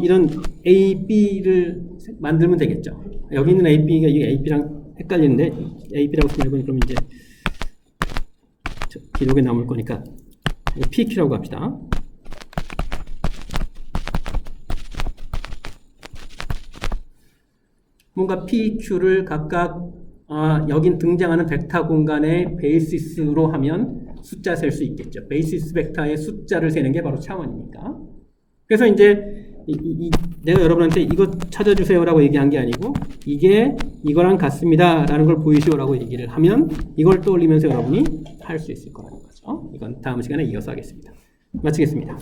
A, B를 만들면 되겠죠. 여기 있는 A, B가 이게 A, B랑 헷갈리는데 A, B라고 쓰면 그럼 이제 기록에 남을 거니까 P, Q라고 합시다. 뭔가 P, Q를 각각 여긴 등장하는 벡터 공간의 베이시스로 하면 숫자 셀 수 있겠죠. 베이시스 벡터의 숫자를 세는 게 바로 차원이니까. 그래서 이제 내가 여러분한테 이거 찾아주세요라고 얘기한 게 아니고 이게 이거랑 같습니다라는 걸 보이시오라고 얘기를 하면 이걸 떠올리면서 여러분이 할 수 있을 거라는 거죠. 이건 다음 시간에 이어서 하겠습니다. 마치겠습니다.